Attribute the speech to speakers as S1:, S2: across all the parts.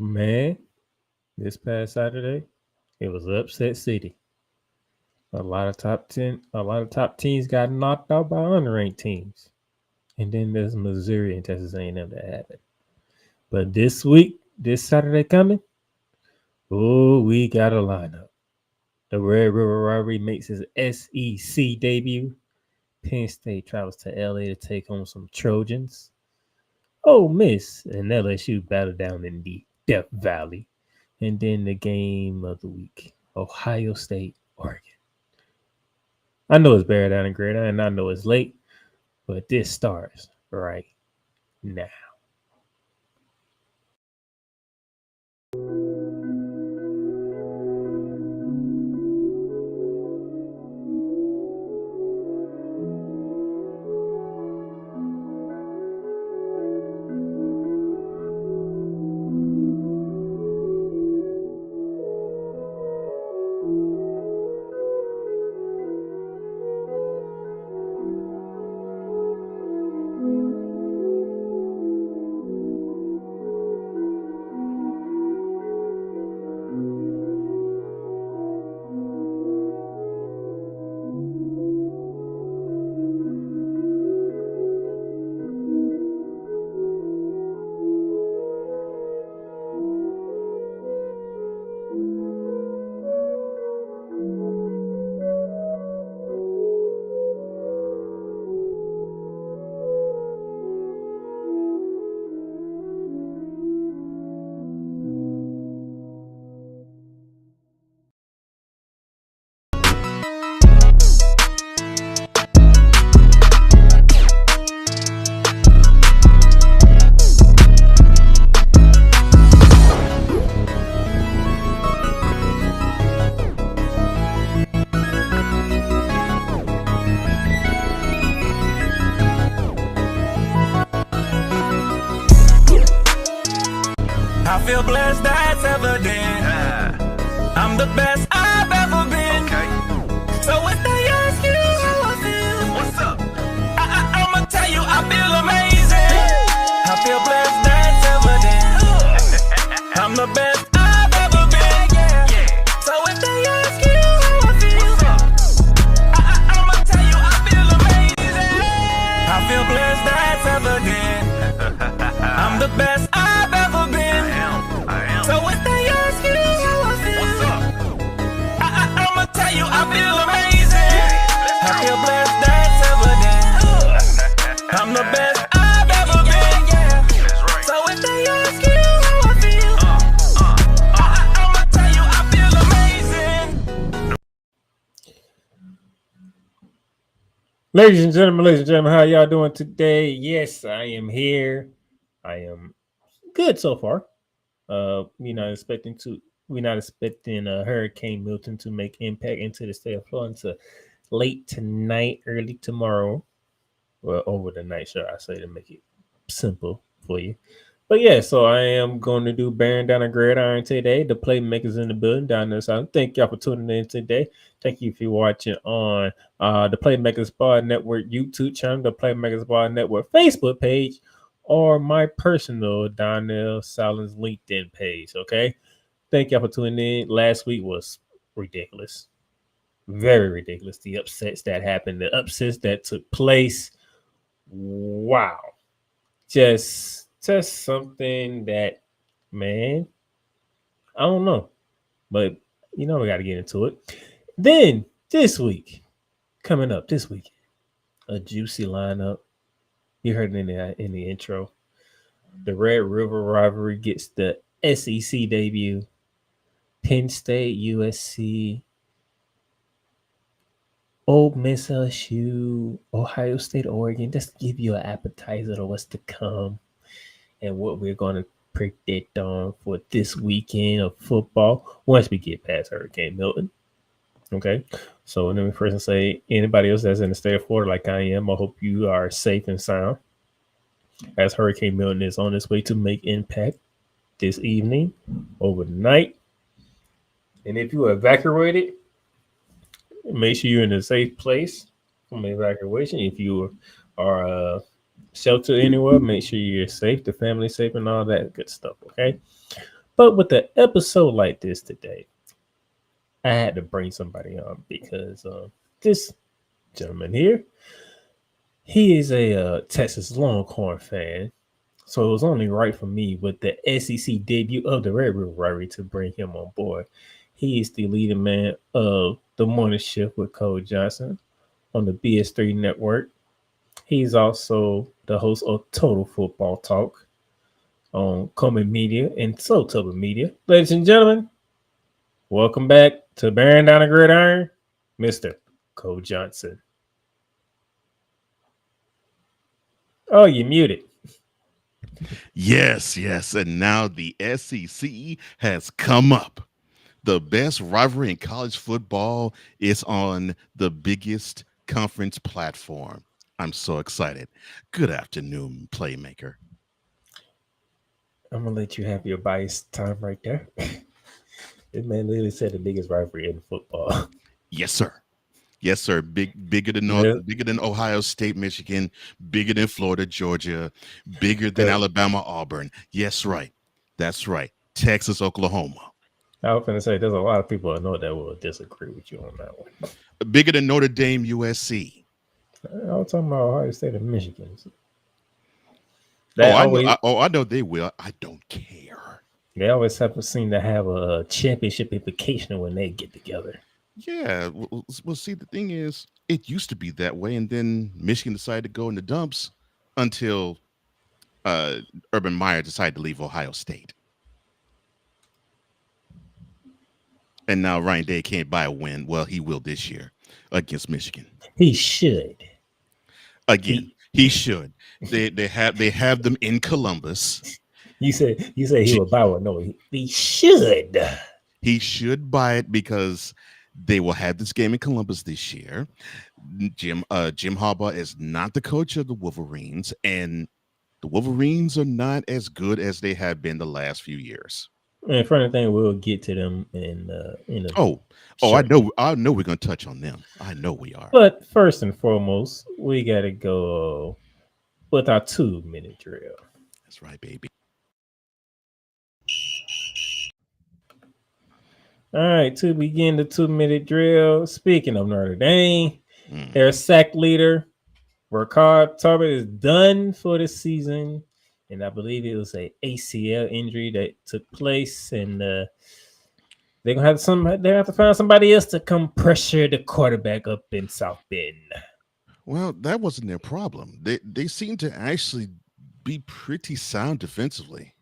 S1: Man, this past Saturday, it was upset city. A lot of top teams got knocked out by unranked teams. And then there's Missouri and Texas A&M that happened. But this week, this Saturday coming, oh, we got a lineup. The Red River Rivalry makes its SEC debut. Penn State travels to LA to take on some Trojans. Oh, Miss and LSU battle down in the Death Valley. And then the game of the week, Ohio State, Oregon. I know it's buried down in Gridiron, and I know it's late, but this starts right now.
S2: I feel blessed, that's evident. I'm the best I've ever been.
S3: Okay.
S2: So if they ask you how I feel,
S3: What's up?
S2: I'ma tell you I feel amazing. I feel blessed, that's evident. I'm the best I've ever been. So if they ask you how I feel,
S3: What's up?
S2: I'ma tell you I feel amazing. I feel blessed, that's evident. I'm the best I've ever been.
S3: I am.
S2: So if they ask you how I feel,
S3: What's up?
S2: I'ma tell you I feel amazing. I feel blessed, that's evident. I'm the best I've ever been.
S3: That's right.
S2: So if they ask you how I feel, I'ma tell you I feel amazing.
S1: Ladies and gentlemen, how y'all doing today? Yes, I am here. I am good so far. We're not expecting Hurricane Milton to make impact into the state of Florida until late tonight, early tomorrow. Well, over the night, sure, I say to make it simple for you. But yeah, so I am going to do bearing down a gridiron today. The playmakers in the building down there. So thank y'all for tuning in today. Thank you if you're watching on the Playmakers Bar Network YouTube channel, the Playmakers Bar Network Facebook page, or my personal Donnell Salins LinkedIn page. Okay. Thank y'all for tuning in. Last week was ridiculous. Very ridiculous. The upsets that happened, the upsets that took place. Wow. Just something that, man, I don't know. But we got to get into it. Then this week, coming up this week, a juicy lineup. You heard it in the intro. The Red River Rivalry gets the SEC debut. Penn State, USC, Ole Miss, LSU, Ohio State, Oregon. Just to give you an appetizer of what's to come and what we're going to predict on for this weekend of football once we get past Hurricane Milton. Okay, so let me first say, anybody else that's in the state of Florida like I am, I hope you are safe and sound as Hurricane Milton is on its way to make impact this evening, overnight. And if you are evacuated, make sure you're in a safe place from evacuation. If you are sheltered anywhere, make sure you're safe, the family's safe, and all that good stuff, okay? But with an episode like this today, I had to bring somebody on because this gentleman here, he is a Texas Longhorn fan. So it was only right for me with the SEC debut of the Red River Rivalry to bring him on board. He is the leading man of the morning shift with Cole Johnson on the BS3 network. He's also the host of Total Football Talk on Coleman Media and Soultubber Media. Ladies and gentlemen, welcome back to Bearing Down the Gridiron, Mr. Cole Johnson. Oh, you muted.
S4: Yes. And now the SEC has come up. The best rivalry in college football is on the biggest conference platform. I'm so excited. Good afternoon, Playmaker.
S1: I'm going to let you have your bias time right there. This man literally said the biggest rivalry in football.
S4: Yes, sir. Bigger than bigger than Ohio State, Michigan, bigger than Florida, Georgia, bigger than Alabama, Auburn. Yes, right. That's right. Texas, Oklahoma.
S1: I was going to say there's a lot of people I know that will disagree with you on that one.
S4: Bigger than Notre Dame, USC.
S1: I was talking about Ohio State and Michigan.
S4: I know they will. I don't care.
S1: They always seem to have a championship implication when they get together.
S4: Yeah, well, see, the thing is, it used to be that way, and then Michigan decided to go in the dumps until Urban Meyer decided to leave Ohio State. And now Ryan Day can't buy a win. Well, he will this year against Michigan.
S1: He should.
S4: Again, he should. They have them in Columbus.
S1: You say he will buy one. No, he should.
S4: He should buy it because they will have this game in Columbus this year. Jim Harbaugh is not the coach of the Wolverines, and the Wolverines are not as good as they have been the last few years.
S1: And funny thing, we'll get to them in
S4: I know we're gonna touch on them. I know we are.
S1: But first and foremost, we gotta go with our 2-minute drill.
S4: That's right, baby.
S1: All right, to begin the 2-minute drill. Speaking of Notre Dame, their sack leader, Ricard Tarbert, is done for the season. And I believe it was a ACL injury that took place. And they're gonna have to find somebody else to come pressure the quarterback up in South Bend.
S4: Well, that wasn't their problem. They seem to actually be pretty sound defensively.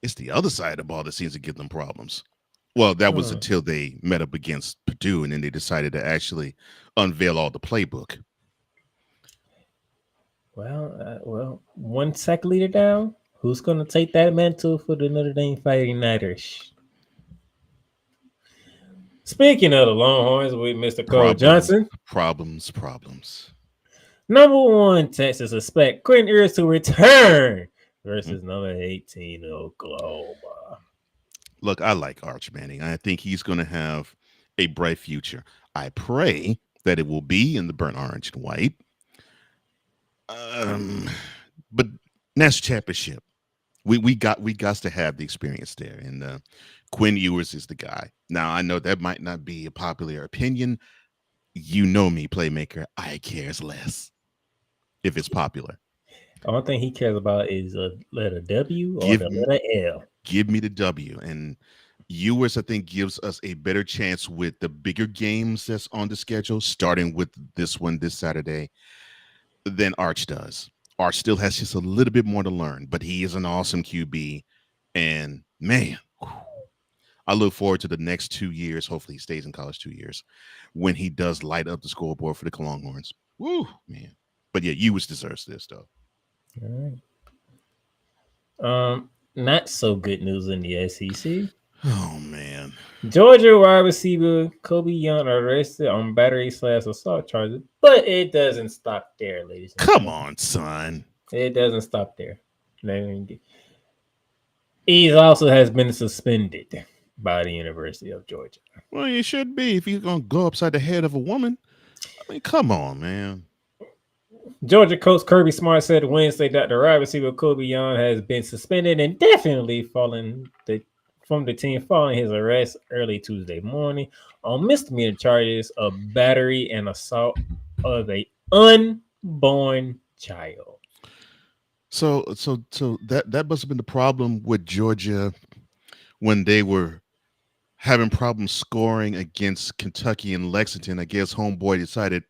S4: It's the other side of the ball that seems to give them problems. Well, that was until they met up against Purdue, and then they decided to actually unveil all the playbook.
S1: Well, one sack leader down. Who's going to take that mantle for the Notre Dame Fighting Irish? Speaking of the Longhorns with Mr. Cole Johnson.
S4: Problems.
S1: Number 1, Texas expect Quentin Ewers to return versus number 18, Oklahoma.
S4: Look, I like Arch Manning. I think he's going to have a bright future. I pray that it will be in the burnt orange and white. But national championship, we got to have the experience there, and Quinn Ewers is the guy. Now I know that might not be a popular opinion. You know me, Playmaker. I cares less if it's popular.
S1: The only thing he cares about is a letter W or the letter L.
S4: Give me the W. And Ewers, I think, gives us a better chance with the bigger games that's on the schedule, starting with this one this Saturday, than Arch does. Arch still has just a little bit more to learn, but he is an awesome QB. And, man, I look forward to the next 2 years. Hopefully he stays in college 2 years when he does light up the scoreboard for the Longhorns. Woo, man. But, yeah, Ewers deserves this, though.
S1: All right. Not so good news in the SEC.
S4: Oh, man.
S1: Georgia wide receiver Kobe Young arrested on battery/assault charges, but it doesn't stop there, ladies.
S4: Come on, son.
S1: It doesn't stop there. He also has been suspended by the University of Georgia.
S4: Well, you should be if he's going to go upside the head of a woman. I mean, come on, man.
S1: Georgia coach Kirby Smart said Wednesday that the wide receiver Kobe Young has been suspended and definitely fallen from the team following his arrest early Tuesday morning on misdemeanor charges of battery and assault of a unborn child.
S4: So that must have been the problem with Georgia when they were having problems scoring against Kentucky and Lexington. I guess homeboy decided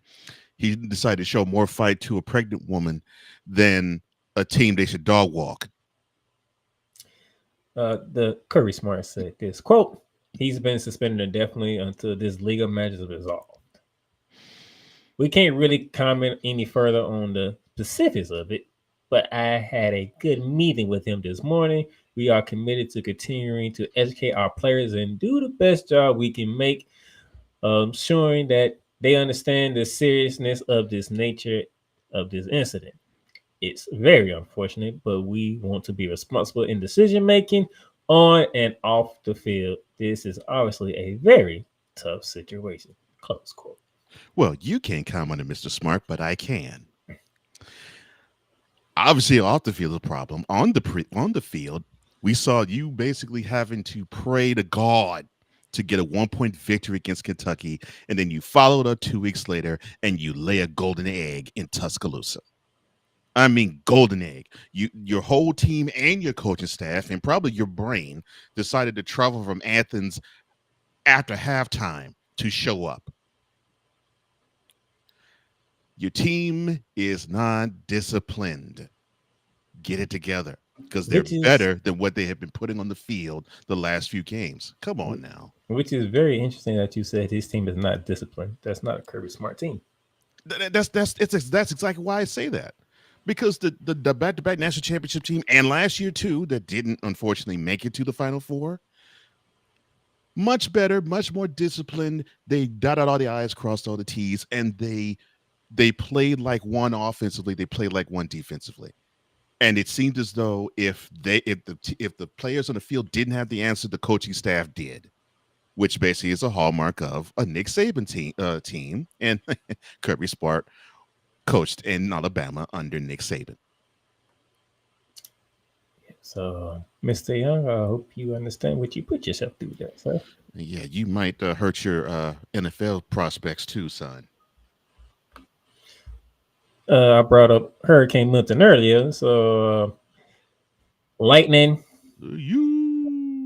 S4: to show more fight to a pregnant woman than a team they should dog walk.
S1: The Kirby Smart said this quote: "He's been suspended indefinitely until this legal match is resolved. We can't really comment any further on the specifics of it, but I had a good meeting with him this morning. We are committed to continuing to educate our players and do the best job we can make, showing that they understand the seriousness of this nature of this incident. It's very unfortunate, but we want to be responsible in decision making on and off the field. This is obviously a very tough situation." Close quote.
S4: Well, you can't comment on Mr. Smart, but I can. Obviously, off the field is a problem. On the field, we saw you basically having to pray to God to get a 1-point victory against Kentucky, and then you followed up 2 weeks later and you lay a golden egg in Tuscaloosa. I mean, golden egg. Your whole team and your coaching staff and probably your brain decided to travel from Athens after halftime to show up. Your team is not disciplined. Get it together, because they're better than what they have been putting on the field the last few games. Come on now.
S1: Which is very interesting that you said his team is not disciplined. That's not a Kirby Smart team.
S4: That's exactly why I say that. Because the back-to-back national championship team, and last year too, that didn't unfortunately make it to the Final Four, much better, much more disciplined. They dotted all the I's, crossed all the T's, and they played like one offensively. They played like one defensively. And it seemed as though if the players on the field didn't have the answer, the coaching staff did, which basically is a hallmark of a Nick Saban team. And Kirby Smart coached in Alabama under Nick Saban.
S1: So, Mr. Young, I hope you understand what you put yourself through there, sir.
S4: Yeah, you might hurt your NFL prospects too, son.
S1: I brought up Hurricane Milton earlier. So, Lightning, the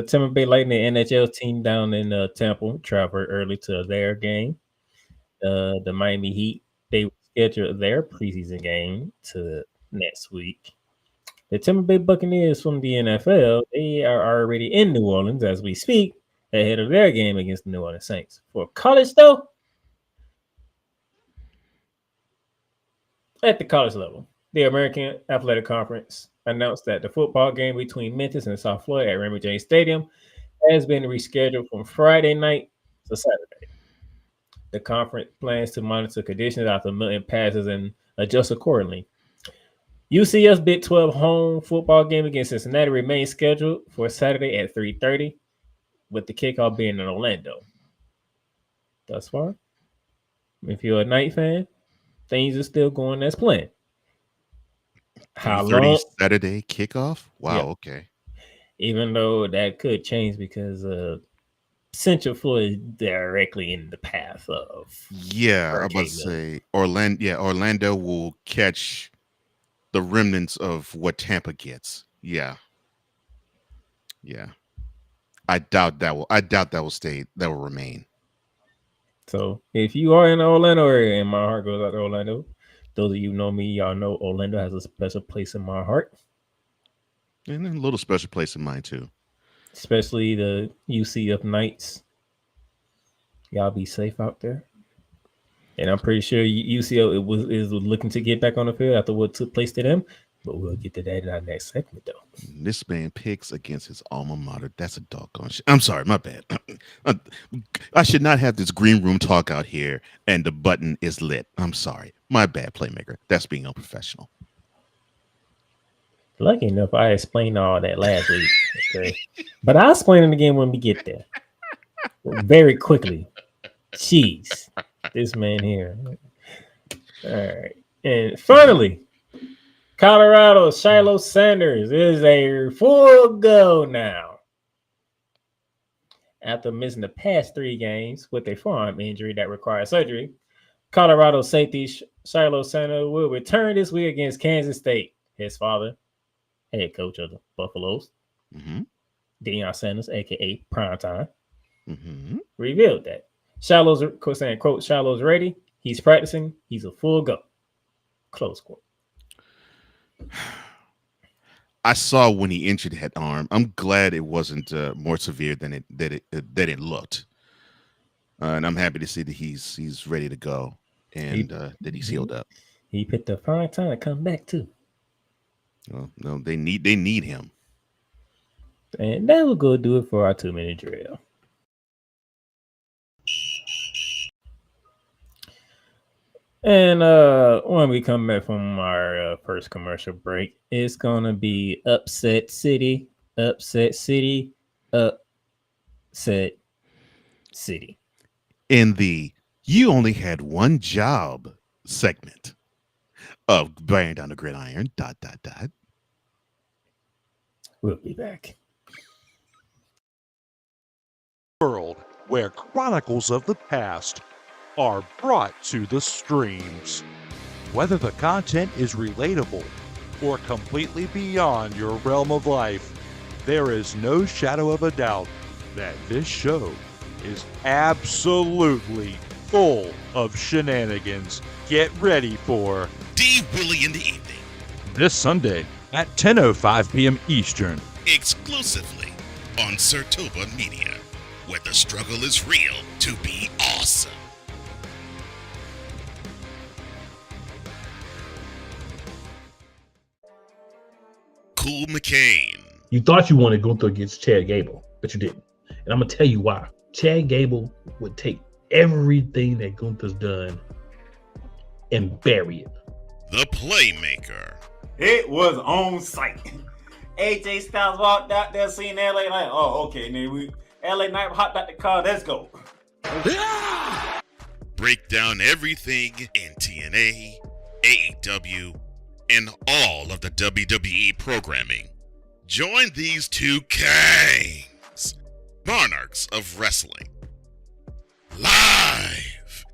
S1: Tampa Bay Lightning NHL team down in Tampa traveled early to their game. The Miami Heat, they scheduled their preseason game to next week. The Tampa Bay Buccaneers from the NFL, they are already in New Orleans as we speak, ahead of their game against the New Orleans Saints. For college, though, at the college level, the American Athletic Conference announced that the football game between Memphis and South Florida at Raymond James Stadium has been rescheduled from Friday night to Saturday. The conference plans to monitor conditions after Milton passes and adjust accordingly. UCF's Big 12 home football game against Cincinnati remains scheduled for Saturday at 3:30, with the kickoff being in Orlando. Thus far, if you're a Knight fan, things are still going as planned. How long?
S4: Saturday kickoff? Wow,
S1: Yeah.
S4: okay.
S1: Even though that could change because Central Florida is directly in the path of.
S4: Yeah, I was about to say Orlando. Yeah, Orlando will catch the remnants of what Tampa gets. Yeah. I doubt that will stay. That will remain.
S1: So if you are in the Orlando area, and my heart goes out to Orlando. Those of you who know me, y'all know Orlando has a special place in my heart.
S4: And a little special place in mine too.
S1: Especially the UCF Knights. Y'all be safe out there. And I'm pretty sure UCF is looking to get back on the field after what took place to them. But we'll get to that in our next segment, though.
S4: This man picks against his alma mater. That's a doggone shit. I'm sorry, my bad. I should not have this green room talk out here and the button is lit. I'm sorry. My bad, playmaker. That's being unprofessional.
S1: Lucky enough, I explained all that last week. Okay? But I'll explain it again when we get there. Very quickly. Jeez. This man here. All right. And finally, Colorado, Shiloh Sanders is a full go now. After missing the past 3 games with a forearm injury that required surgery, Colorado safety Shiloh Sanders will return this week against Kansas State. His father, head coach of the Buffaloes, Deion Sanders, a.k.a. Primetime, revealed that. Shiloh's, saying, quote, Shiloh's ready. He's practicing. He's a full go. Close quote.
S4: I saw when he injured that arm. I'm glad it wasn't more severe than it looked, and I'm happy to see that he's ready to go and that he's healed up.
S1: He picked the prime time to come back too.
S4: Well, no, they need him,
S1: and that will go do it for our 2-minute drill. And when we come back from our first commercial break, it's gonna be Upset City. In
S4: the "You Only Had One Job" segment of Bearing Down the Gridiron. ...
S1: We'll be back.
S5: World where chronicles of the past are brought to the streams. Whether the content is relatable or completely beyond your realm of life, there is no shadow of a doubt that this show is absolutely full of shenanigans. Get ready for
S4: D. Willie in the Evening
S5: this Sunday at 10:05 p.m. Eastern,
S4: exclusively on Sertoba Media, where the struggle is real to be awesome. Cool McCain.
S6: You thought you wanted Gunther against Chad Gable, but you didn't. And I'm going to tell you why. Chad Gable would take everything that Gunther's done and bury it.
S4: The Playmaker.
S7: It was on site. AJ Styles walked out there seeing LA Knight. Oh, okay. Then LA Knight hopped out the car. Let's go.
S4: Break down everything in TNA, AEW, and all of the WWE programming. Join these two kings, monarchs of wrestling, live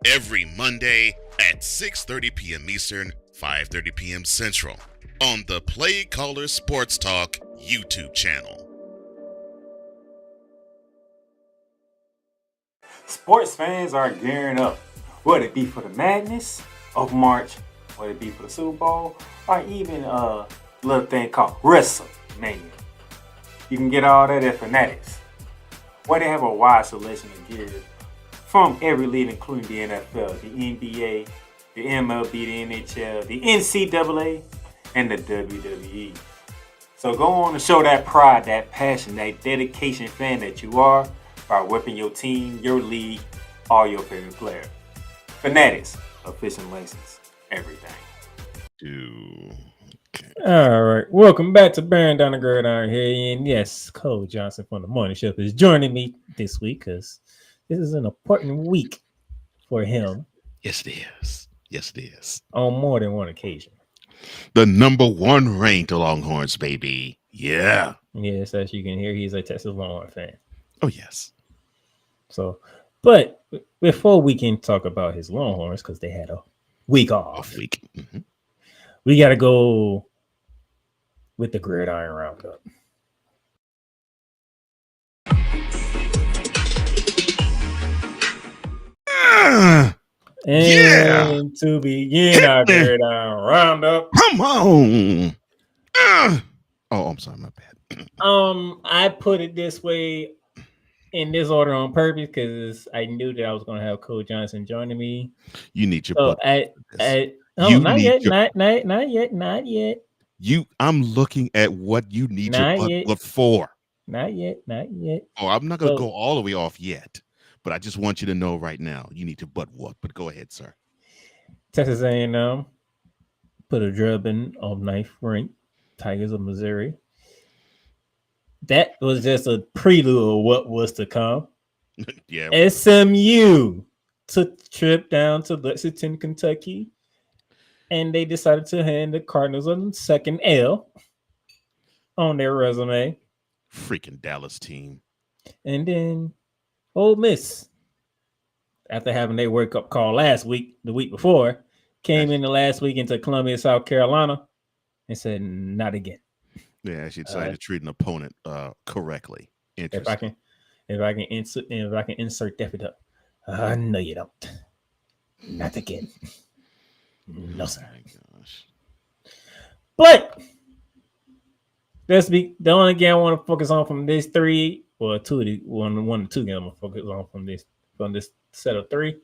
S4: every Monday at 6:30 p.m. Eastern, 5:30 p.m. Central on the Play Caller Sports Talk YouTube channel.
S7: Sports fans are gearing up. Whether it be for the madness of March, whether it be for the Super Bowl, or even a little thing called WrestleMania. You can get all that at Fanatics, where they have a wide selection of gear from every league, including the NFL, the NBA, the MLB, the NHL, the NCAA, and the WWE. So go on and show that pride, that passion, that dedication fan that you are by whipping your team, your league, or your favorite player. Fanatics, official license, everything.
S1: All right, welcome back to Bearing Down the Gridiron here, and yes, Cole Johnson from the Morning Show is joining me this week because this is an important week for him.
S4: Yes, it is. Yes, it is.
S1: On more than one occasion.
S4: The #1 ranked Longhorns, baby. Yeah.
S1: Yes, as you can hear, he's a Texas Longhorn fan.
S4: Oh, yes.
S1: So, but before we can talk about his Longhorns, because they had a week off.
S4: Mm-hmm.
S1: We got to go with the Gridiron Roundup. And to begin our Gridiron Roundup.
S4: Come on. Oh, I'm sorry, my bad.
S1: I put it this way in this order on purpose because I knew that I was going to have Cole Johnson joining me.
S4: You need your
S1: not yet.
S4: I'm looking at what you need your butt for.
S1: Not yet.
S4: Oh, I'm not going to go all the way off yet, but I just want you to know right now you need your butt what. But go ahead, sir.
S1: Texas A&M put a drubbing on 9th ranked Tigers of Missouri. That was just a prelude of what was to come.
S4: Yeah.
S1: SMU took a trip down to Lexington, Kentucky, and they decided to hand the Cardinals a second L on their resume.
S4: Freaking Dallas team.
S1: And then Ole Miss, after having their wake up call the week before, came in the last week into Columbia, South Carolina, and said, "Not again."
S4: Yeah, actually decided to treat an opponent correctly. Interesting.
S1: If I can insert that with up. No, you don't. Not again. No, sir.
S4: Oh my gosh.
S1: But let's be the only game I want to focus on from this three, or two of the one or two games I'm gonna focus on from this set of three.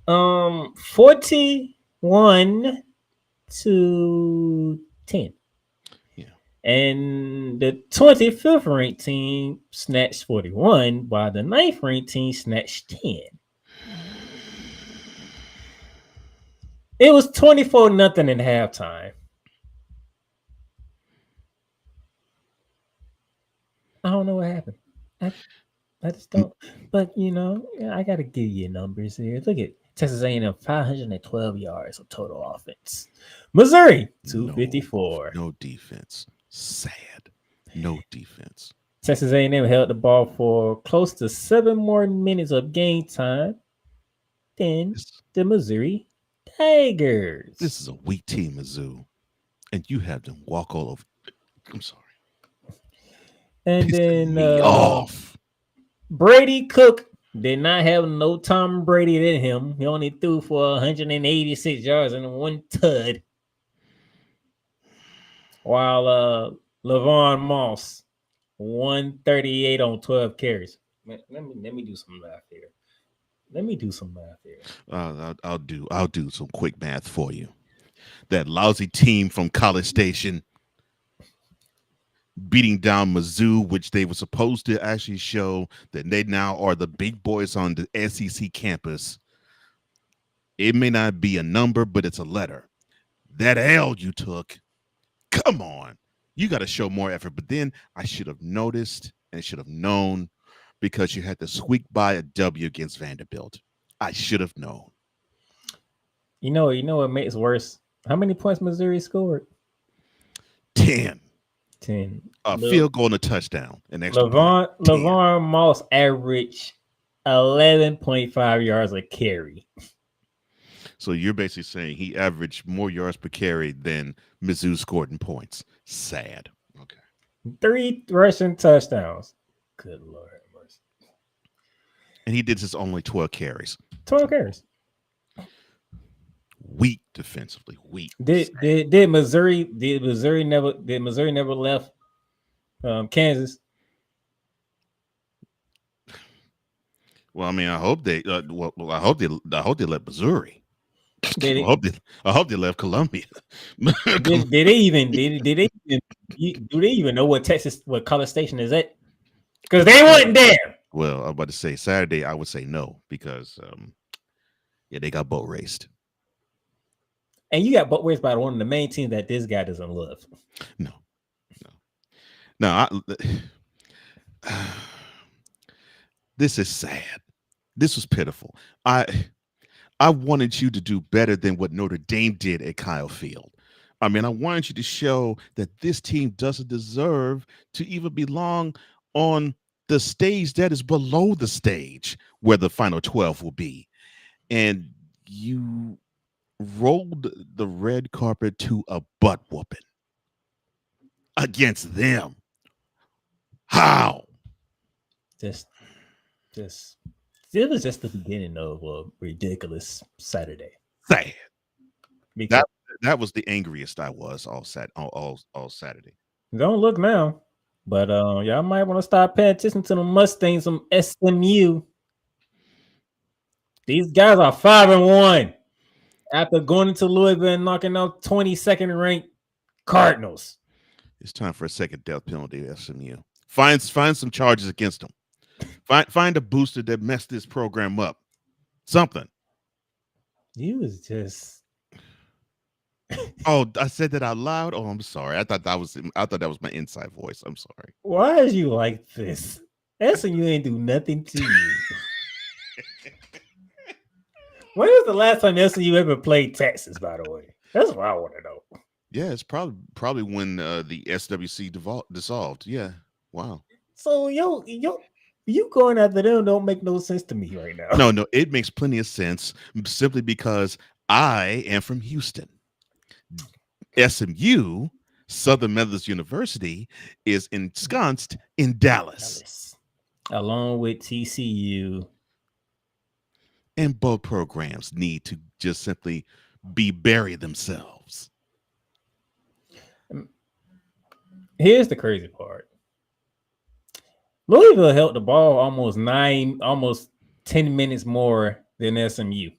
S1: 41-10.
S4: Yeah.
S1: And the 25th ranked team snatched 41, while the 9th ranked team snatched 10. It was 24-0 in halftime. I don't know what happened. I just don't. But I gotta give you numbers here. Look at Texas A&M, 512 yards of total offense. Missouri, 254.
S4: No defense. Sad. No defense.
S1: Texas A&M held the ball for close to 7 more minutes of game time than the Missouri Tigers.
S4: This is a weak team, Mizzou, and you have them walk all over. I'm sorry.
S1: And
S4: Pissing
S1: then
S4: me off.
S1: Brady Cook did not have no Tom Brady in him. He only threw for 186 yards and 1 tud. While Lavon Moss, 138 on 12 carries. Let me do some math here.
S4: I'll do some quick math for you. That lousy team from College Station beating down Mizzou, which they were supposed to actually show that they now are the big boys on the SEC campus. It may not be a number, but it's a letter. That L you took, come on. You got to show more effort. But then I should have noticed and should have known, because you had to squeak by a W against Vanderbilt. I should have known.
S1: You know what makes it worse? How many points Missouri scored?
S4: 10. A
S1: Look,
S4: field goal and a touchdown. An extra
S1: Lavon Moss averaged 11.5 yards a carry.
S4: So you're basically saying he averaged more yards per carry than Mizzou scored in points. Sad. Okay.
S1: 3 rushing touchdowns. Good Lord have mercy.
S4: And he did his only 12 carries.
S1: 12 carries.
S4: Weak defensively. Weak.
S1: Did Missouri never left Kansas?
S4: Well, I mean, I hope they. I hope they left Missouri. I hope they left Columbia.
S1: Do they even know what College Station is at? Because they weren't there.
S4: Well, I'm about to say Saturday. I would say no, because they got boat raced.
S1: And you got boat raced by one of the main teams that this guy doesn't love.
S4: No. This is sad. This was pitiful. I wanted you to do better than what Notre Dame did at Kyle Field. I mean, I wanted you to show that this team doesn't deserve to even belong on the stage that is below the stage where the final 12 will be. And you rolled the red carpet to a butt whooping against them. How?
S1: It was just the beginning of a ridiculous Saturday.
S4: Sad. That was the angriest I was all Saturday.
S1: Don't look now, but y'all might want to start paying attention to the Mustangs from SMU. These guys are 5-1 after going into Louisville and knocking out 22nd ranked Cardinals.
S4: It's time for a second death penalty at SMU. Find some charges against them. Find a booster that messed this program up. Something.
S1: You was just.
S4: Oh, I said that out loud. Oh, I'm sorry. I thought that was my inside voice. I'm sorry.
S1: Why is you like this? SMU ain't do nothing to you. When was the last time SMU ever played Texas? By the way, that's what I want to know.
S4: Yeah, it's probably when the SWC dissolved. Yeah. Wow.
S1: So you going after them don't make no sense to me right now.
S4: No, it makes plenty of sense simply because I am from Houston. SMU, Southern Methodist University, is ensconced in Dallas.
S1: Along with TCU.
S4: And both programs need to just simply bury themselves.
S1: Here's the crazy part. Louisville held the ball almost 10 minutes more than SMU.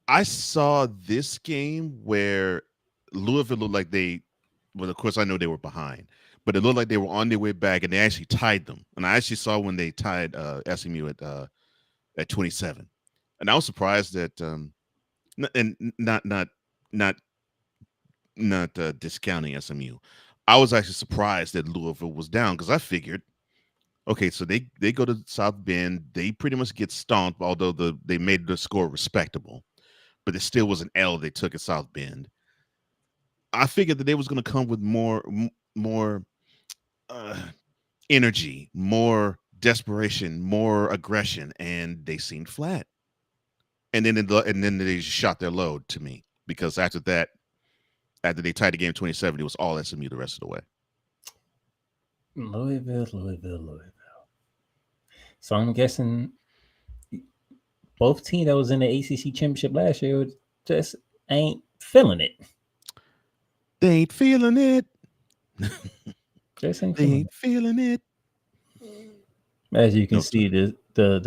S4: I saw this game where Louisville looked like of course I know they were behind, but it looked like they were on their way back and they actually tied them. And I actually saw when they tied SMU at 27. And I was surprised that and not discounting SMU. I was actually surprised that Louisville was down because I figured, okay, so they go to South Bend, they pretty much get stomped, although they made the score respectable, but it still was an L they took at South Bend. I figured that they was going to come with more energy, more desperation, more aggression, and they seemed flat. And then they shot their load to me because after they tied the game 27, it was all SMU the rest of the way.
S1: Louisville. So I'm guessing both teams that was in the ACC championship last year just ain't feeling it.
S4: They ain't feeling it.
S1: Just ain't
S4: They ain't feeling it.
S1: As you can see, the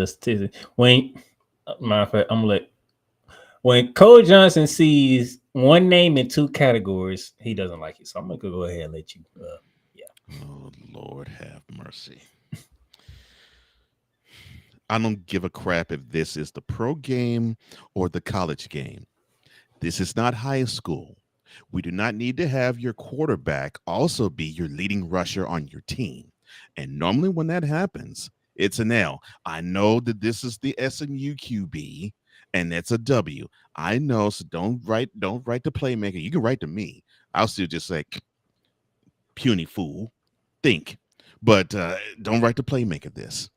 S1: statistics. When matter of fact, I'm gonna let when Cole Johnson sees one name in two categories, he doesn't like it. So I'm gonna go ahead and let you.
S4: Oh Lord, have mercy. I don't give a crap if this is the pro game or the college game. This is not high school. We do not need to have your quarterback also be your leading rusher on your team. And normally when that happens, it's an L. I know that this is the SMU QB, and that's a W. I know, so don't write the playmaker. You can write to me. I'll still just say, puny fool, think. But don't write the playmaker this.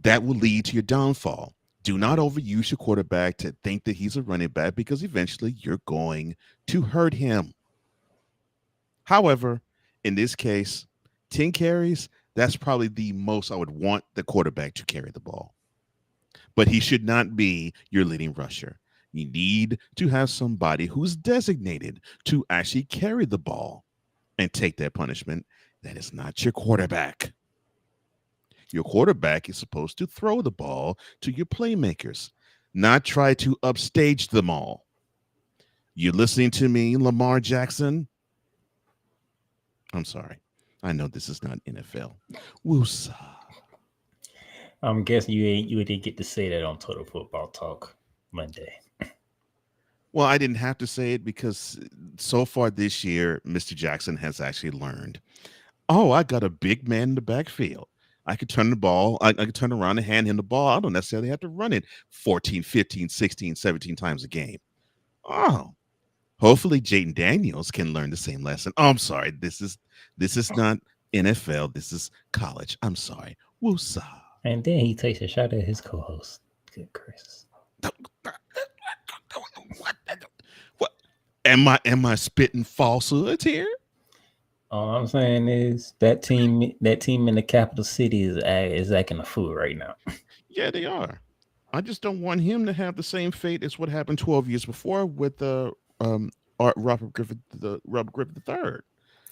S4: That will lead to your downfall. Do not overuse your quarterback to think that he's a running back because eventually you're going to hurt him. However, in this case, 10 carries, that's probably the most I would want the quarterback to carry the ball. But he should not be your leading rusher. You need to have somebody who's designated to actually carry the ball and take that punishment. That is not your quarterback. Your quarterback is supposed to throw the ball to your playmakers, not try to upstage them all. You listening to me, Lamar Jackson? I'm sorry. I know this is not NFL. Woosah.
S1: I'm guessing you didn't get to say that on Total Football Talk Monday.
S4: Well, I didn't have to say it because so far this year, Mr. Jackson has actually learned, oh, I got a big man in the backfield. I could turn the ball. I could turn around and hand him the ball. I don't necessarily have to run it 14, 15, 16, 17 times a game. Oh, hopefully Jaden Daniels can learn the same lesson. Oh, I'm sorry. This is not NFL. This is college. I'm sorry. Woosah.
S1: And then he takes a shot at his co-host. Good Chris.
S4: What? Am I spitting falsehoods here?
S1: All I'm saying is that team in the capital city is acting a fool right now.
S4: Yeah, they are. I just don't want him to have the same fate as what happened 12 years before with Robert Griffith III.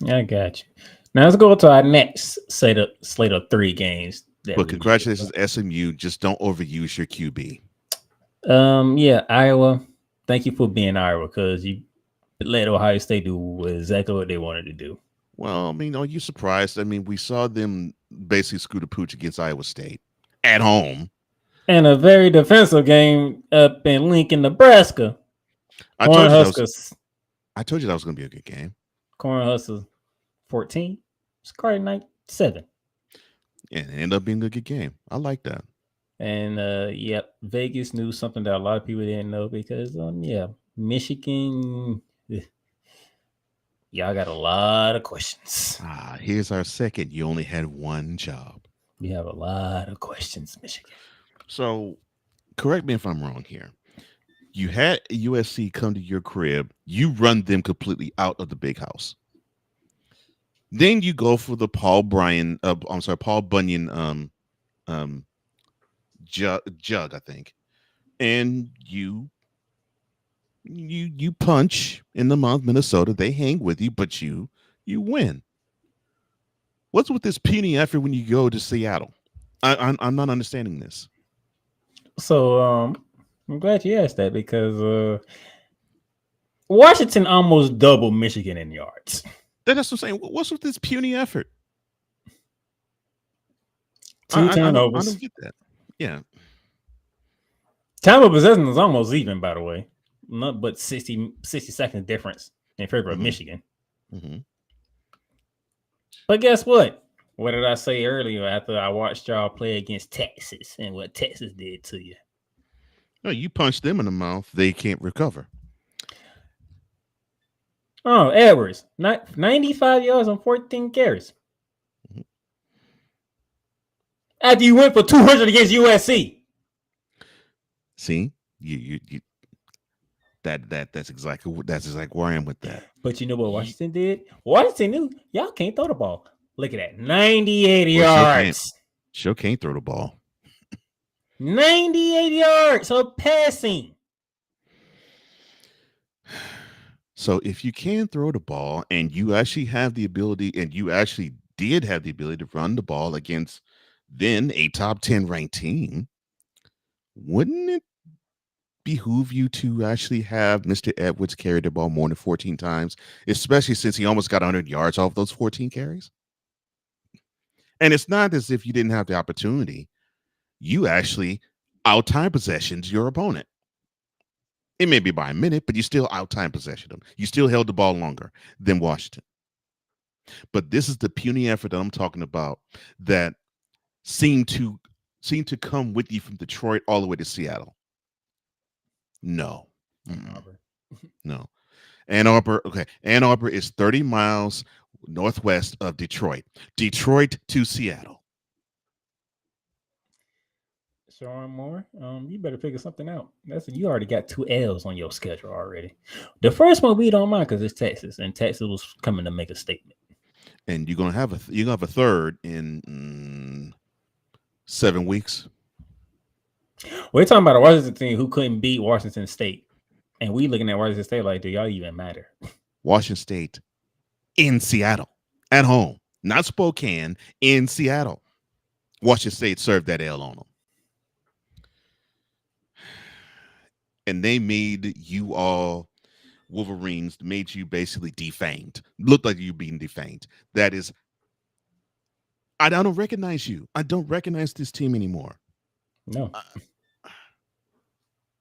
S1: I got you. Now let's go to our next slate of 3 games.
S4: But congratulations, SMU. Just don't overuse your QB.
S1: Yeah, Iowa. Thank you for being Iowa because you let Ohio State do exactly what they wanted to do.
S4: Well, I mean, are you surprised? I mean, we saw them basically scoot a pooch against Iowa State at home.
S1: And a very defensive game up in Lincoln, Nebraska.
S4: I told you that was going to be a good game.
S1: Cornhuskers 14, Scarlet Knight 7.
S4: And it ended up being a good game. I like that.
S1: And yep, Vegas knew something that a lot of people didn't know because Michigan, y'all got a lot of questions.
S4: Here's our second. You only had one job.
S1: We have a lot of questions, Michigan.
S4: So correct me if I'm wrong here. You had USC come to your crib. You run them completely out of the big house. Then you go for the Paul Bunyan jug, I think, and you punch in the mouth, Minnesota. They hang with you, but you win. What's with this puny effort when you go to Seattle? I'm not understanding this.
S1: So I'm glad you asked that because Washington almost doubled Michigan in yards.
S4: That's what I'm saying. What's with this puny effort?
S1: Two turnovers.
S4: I don't get that. Yeah.
S1: Time of possession is almost even, by the way. Not but 60 seconds difference in favor of Michigan.
S4: Mm-hmm.
S1: But guess what? What did I say earlier after I watched y'all play against Texas and what Texas did to you?
S4: No, you punch them in the mouth, they can't recover.
S1: Oh, Edwards, 95 yards on 14 carries.
S4: Mm-hmm.
S1: After you went for 200 against USC.
S4: See, you that's exactly where I am with that.
S1: But you know what Washington did? Washington knew y'all can't throw the ball. Look at that, 98 yards.
S4: Sure can't throw the ball.
S1: 98 yards of passing.
S4: So if you can throw the ball and you actually have the ability, and you actually did have the ability to run the ball against then a top 10 ranked team, wouldn't it behoove you to actually have Mr. Edwards carry the ball more than 14 times, especially since he almost got 100 yards off those 14 carries? And it's not as if you didn't have the opportunity. You actually out-time possessions your opponent. It may be by a minute, but you still out-time possession them. You still held the ball longer than Washington. But this is the puny effort that I'm talking about that seemed to come with you from Detroit all the way to Seattle. No. No. Ann Arbor, okay. Ann Arbor is 30 miles northwest of Detroit. Detroit to Seattle.
S1: Sean Moore, you better figure something out. You already got 2 L's on your schedule already. The first one we don't mind because it's Texas, and Texas was coming to make a statement.
S4: And you're gonna have a third in 7 weeks.
S1: We're talking about a Washington team who couldn't beat Washington State, and we looking at Washington State like, do y'all even matter?
S4: Washington State in Seattle at home, not Spokane, in Seattle. Washington State served that L on them. And they made you all Wolverines, made you basically defamed. Looked like you being defamed. That is, I don't recognize you. I don't recognize this team anymore.
S1: No.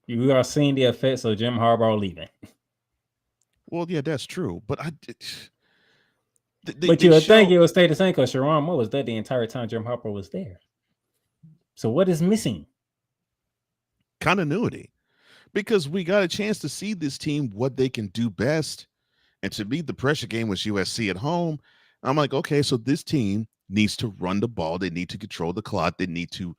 S1: You are seeing the effects of Jim Harbaugh leaving.
S4: Well, yeah, that's true. But
S1: but you would think it would stay the same because Sharon Moore was there the entire time Jim Harbaugh was there. So what is missing?
S4: Continuity. Because we got a chance to see this team, what they can do best. And to me, the pressure game was USC at home. I'm like, okay, so this team needs to run the ball. They need to control the clock. They need to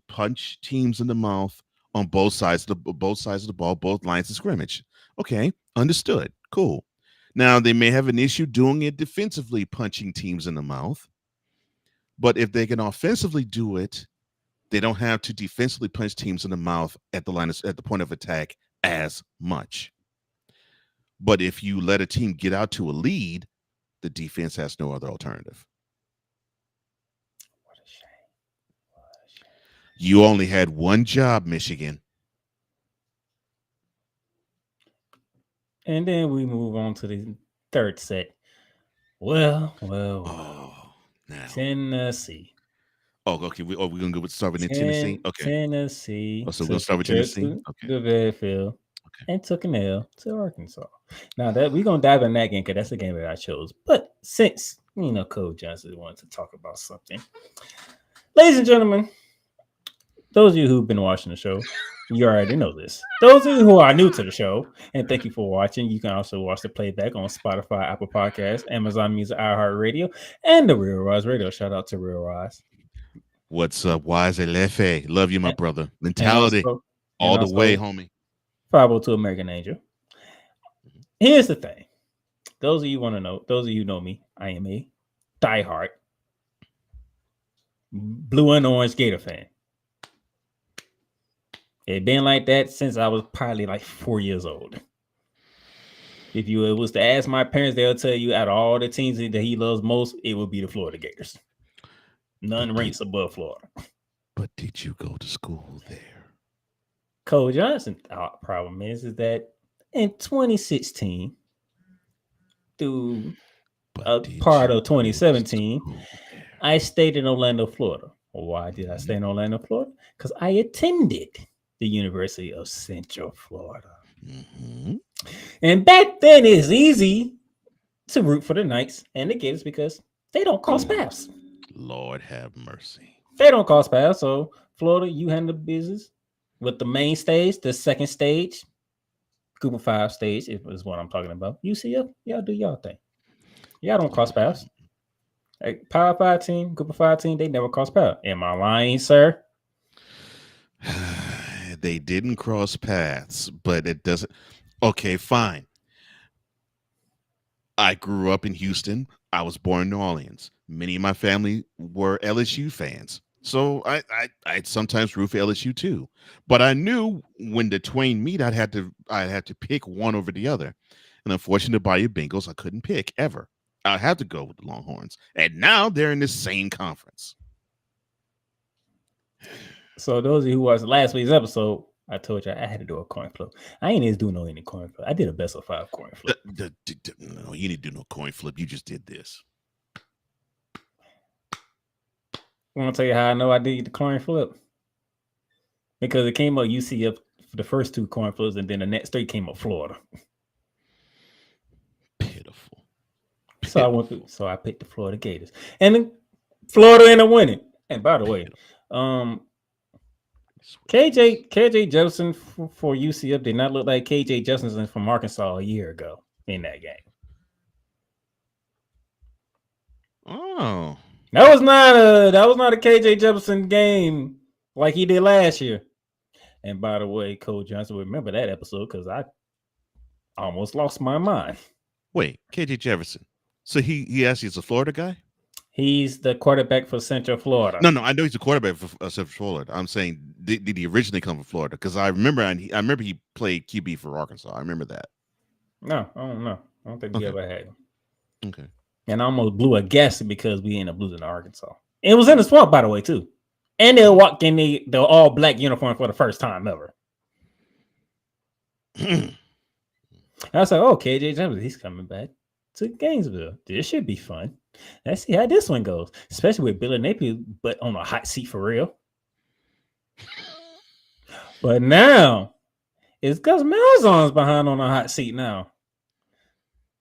S4: punch teams in the mouth on both sides of the ball, both lines of scrimmage. Okay, understood. Cool. Now, they may have an issue doing it defensively, punching teams in the mouth. But if they can offensively do it, they don't have to defensively punch teams in the mouth at the point of attack as much. But if you let a team get out to a lead, the defense has no other alternative.
S1: What a shame.
S4: You only had one job, Michigan.
S1: And then we move on to the third set. Well.
S4: Now.
S1: Tennessee.
S4: Oh, okay. We're going to start with Tennessee? Okay.
S1: Tennessee.
S4: Oh, so we're going to start with Tennessee? Okay.
S1: The Redfield. Okay. And took an L to Arkansas. Now, that we're going to dive in that game because that's the game that I chose. But since, Coach Johnson wanted to talk about something. Ladies and gentlemen, Those of you who've been watching the show, you already know this. Those of you who are new to the show, and thank you for watching, you can also watch the playback on Spotify, Apple Podcasts, Amazon Music, iHeartRadio, and the Real Rise Radio. Shout out to Real Rise.
S4: What's up, Wise Lefe? Love you, my brother.
S1: And
S4: Mentality
S1: also,
S4: all
S1: and
S4: the way,
S1: also
S4: homie.
S1: 502 American Angel. Here's the thing. Those of you want to know, those of you know me, I am a diehard blue and orange Gator fan. It's been like that since I was probably like 4 years old. If you was to ask my parents, they'll tell you out of all the teams that he loves most, it would be the Florida Gators. None ranks above Florida.
S4: But did you go to school there?
S1: Cole Johnson problem is that in 2016 through a part of 2017, I stayed in Orlando, Florida. Why did I stay in Orlando, Florida? Because I attended the University of Central Florida.
S4: Mm-hmm.
S1: And back then, it's easy to root for the Knights and the Gators because they don't cost paths.
S4: Lord have mercy.
S1: They don't cost paths. So, Florida, you handle business with the main stage, the second stage, Group of 5 stage is what I'm talking about. UCF, y'all do y'all thing. Y'all don't cross paths. Like Power 5 team, Group of 5 team, they never cross paths. Am I lying, sir?
S4: They didn't cross paths, but it doesn't. Okay, fine. I grew up in Houston. I was born in New Orleans. Many of my family were LSU fans. So I'd sometimes root for LSU too. But I knew when the twain meet, I'd have to pick one over the other. And unfortunately, by your Bengals, I couldn't pick ever. I had to go with the Longhorns. And now they're in the same conference.
S1: So those of you who watched last week's episode, I told you I had to do a coin flip. I ain't even do any coin flip. I did a best of 5 coin flip.
S4: No, you didn't do no coin flip. You just did this.
S1: I want to tell you how I know I did the coin flip. Because it came up UCF for the first 2 coin flips, and then the next 3 came up Florida.
S4: Pitiful.
S1: So I picked the Florida Gators. And then Florida ended up winning. And by the way, KJ Jefferson for UCF did not look like KJ Jefferson from Arkansas a year ago in that game.
S4: Oh.
S1: That was not a KJ Jefferson game like he did last year. And by the way, Cole Johnson, remember that episode because I almost lost my mind.
S4: Wait, KJ Jefferson. So he actually is a Florida guy?
S1: He's the quarterback for Central Florida.
S4: No, I know he's a quarterback for Central Florida. I'm saying, did he originally come from Florida? Because I remember he played QB for Arkansas. I remember that.
S1: No, I don't know. I don't think we ever had him.
S4: Okay.
S1: And I almost blew a guess because we ended up losing to Arkansas. It was in the swamp, by the way, too. And they walked in the all-black uniform for the first time ever. I was like, oh, KJ Jefferson, he's coming back to Gainesville. This should be fun. Let's see how this one goes, especially with Billy Napier, but on a hot seat for real. But now, it's Gus Malzahn's behind on a hot seat now.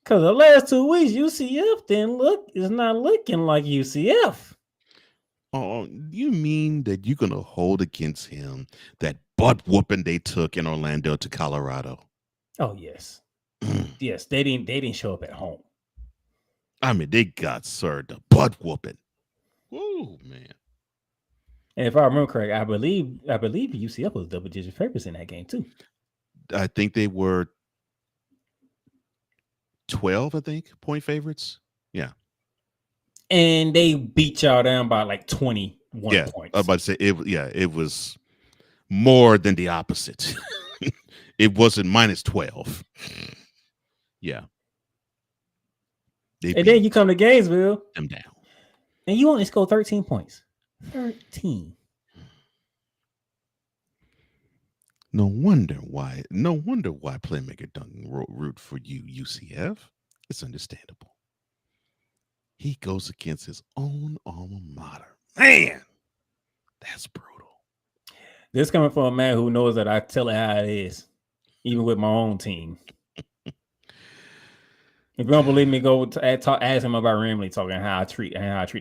S1: Because the last 2 weeks, UCF is not looking like UCF.
S4: Oh, you mean that you're going to hold against him that butt whooping they took in Orlando to Colorado?
S1: Oh, yes. Yes, they didn't show up at home.
S4: I mean, they got served a butt whooping. Whoa, man.
S1: And if I remember correct, I believe UCF was double-digit favorites in that game, too.
S4: I think they were 12, point favorites. Yeah.
S1: And they beat y'all down by like 21 points.
S4: I was about to say it was more than the opposite. It wasn't minus 12. Yeah.
S1: And then you come to Gainesville
S4: them down.
S1: and you only score 13 points. 13.
S4: No wonder why Playmaker doesn't root for you, UCF. It's understandable. He goes against his own alma mater. Man, that's brutal.
S1: This coming from a man who knows that I tell it how it is, even with my own team. If you don't believe me, go ask him about Ramley talking how I treat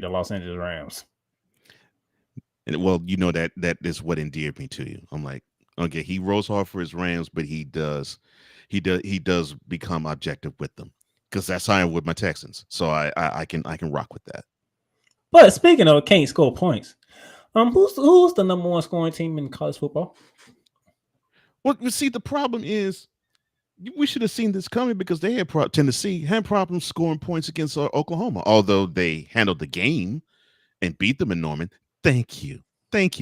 S1: the Los Angeles Rams.
S4: And well, you know that is what endeared me to you. I'm like, okay, he rolls hard for his Rams, but he does become objective with them because that's how I am with my Texans. So I can rock with that.
S1: But speaking of can't score points, who's the number one scoring team in college football?
S4: Well, you see, the problem is we should have seen this coming because they had Tennessee had problems scoring points against Oklahoma, although they handled the game and beat them in Norman. Thank you,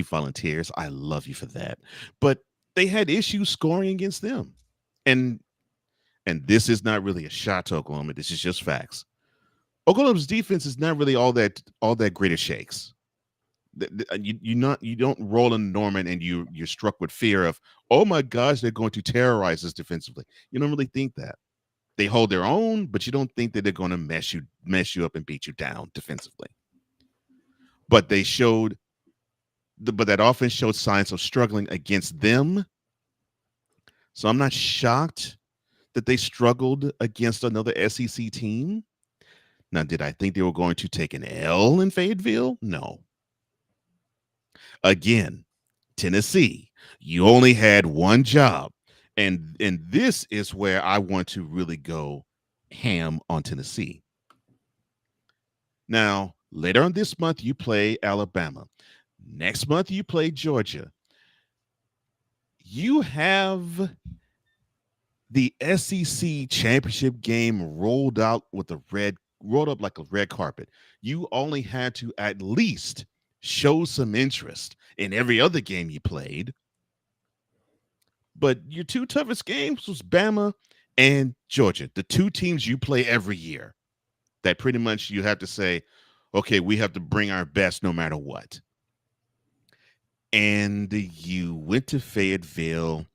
S4: Volunteers. I love you for that. But they had issues scoring against them, and this is not really a shot to Oklahoma. This is just facts. Oklahoma's defense is not really all that great at shakes. You don't roll in Norman and you're struck with fear of, oh my gosh, they're going to terrorize us defensively. You don't really think that. They hold their own, but you don't think that they're going to mess you up and beat you down defensively. But but that offense showed signs of struggling against them. So I'm not shocked that they struggled against another SEC team. Now, did I think they were going to take an L in Fayetteville? No. Again, Tennessee, you only had one job. And this is where I want to really go ham on Tennessee. Now, later on this month, you play Alabama. Next month, you play Georgia. You have the SEC championship game rolled up like a red carpet. You only had to at least show some interest in every other game you played. But your two toughest games was Bama and Georgia, the two teams you play every year. That pretty much you have to say, okay, we have to bring our best no matter what. And you went to Fayetteville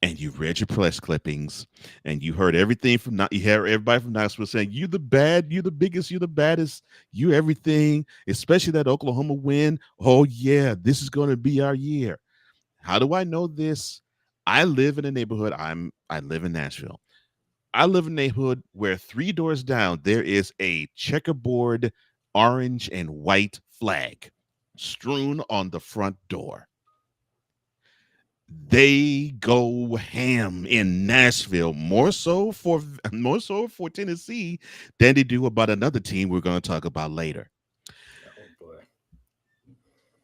S4: and you read your press clippings and you heard everything everybody from Knoxville saying, you're the biggest, you're the baddest, you everything, especially that Oklahoma win. Oh yeah, this is going to be our year. How do I know this? I live in a neighborhood. I live in Nashville. I live in a neighborhood where 3 doors down, there is a checkerboard orange and white flag strewn on the front door. They go ham in Nashville, more so for Tennessee than they do about another team we're going to talk about later.
S1: Oh boy.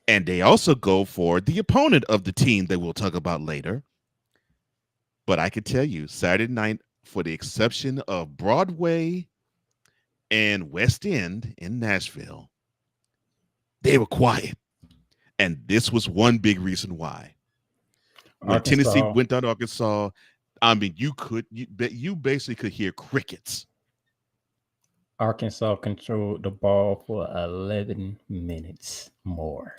S4: And they also go for the opponent of the team that we'll talk about later. But I can tell you, Saturday night, for the exception of Broadway and West End in Nashville, they were quiet. And this was one big reason why. When
S1: Arkansas.
S4: Tennessee went down to Arkansas, I mean, you basically could hear crickets.
S1: Arkansas controlled the ball for 11 minutes more.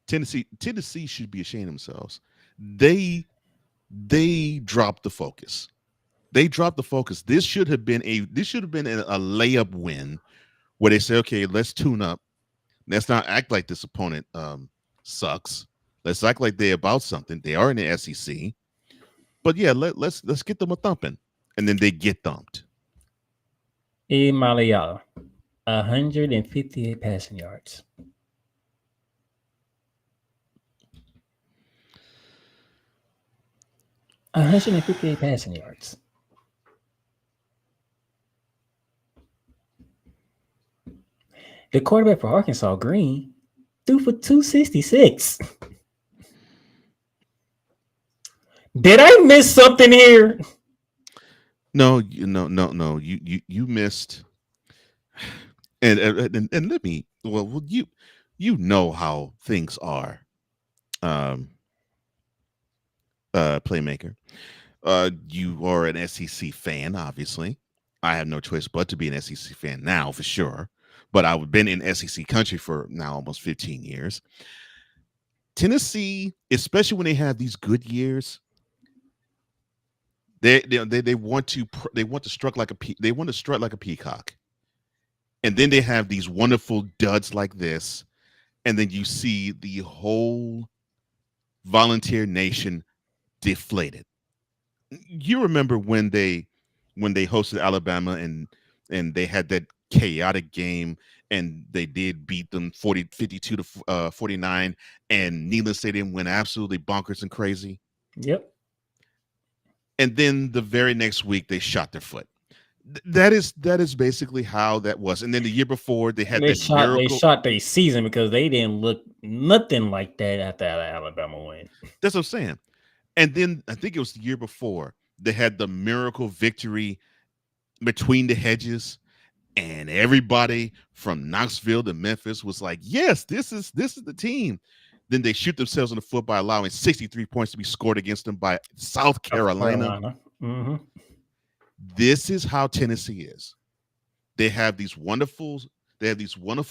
S4: Tennessee should be ashamed of themselves. They dropped the focus. This should have been a layup win where they say, okay, let's tune up. Let's not act like this opponent sucks. Let's act like they're about something. They are in the SEC. But yeah, let's get them a thumping. And then they get thumped.
S1: Malayala, 158 passing yards. Passing yards. The quarterback for Arkansas, Green, threw for 266. Did I miss something here?
S4: No. You missed. And let me. Well, you know how things are. Playmaker. You are an SEC fan, obviously. I have no choice but to be an SEC fan now, for sure. But I've been in SEC country for now almost 15 years. Tennessee, especially when they have these good years, they want to strut like a peacock, and then they have these wonderful duds like this, and then you see the whole Volunteer Nation deflated. You remember when they hosted Alabama and they had that chaotic game and they did beat them 52 to 49, and Neyland Stadium went absolutely bonkers and crazy.
S1: Yep.
S4: And then the very next week they shot their foot. That is basically how that was. And then the year before they had that miracle.
S1: They shot their season because they didn't look nothing like that after that Alabama win.
S4: That's what I'm saying. And then I think it was the year before they had the miracle victory between the hedges, and everybody from Knoxville to Memphis was like, "Yes, this is the team." Then they shoot themselves in the foot by allowing 63 points to be scored against them by South Carolina.
S1: Mm-hmm.
S4: This is how Tennessee is. They have these wonderful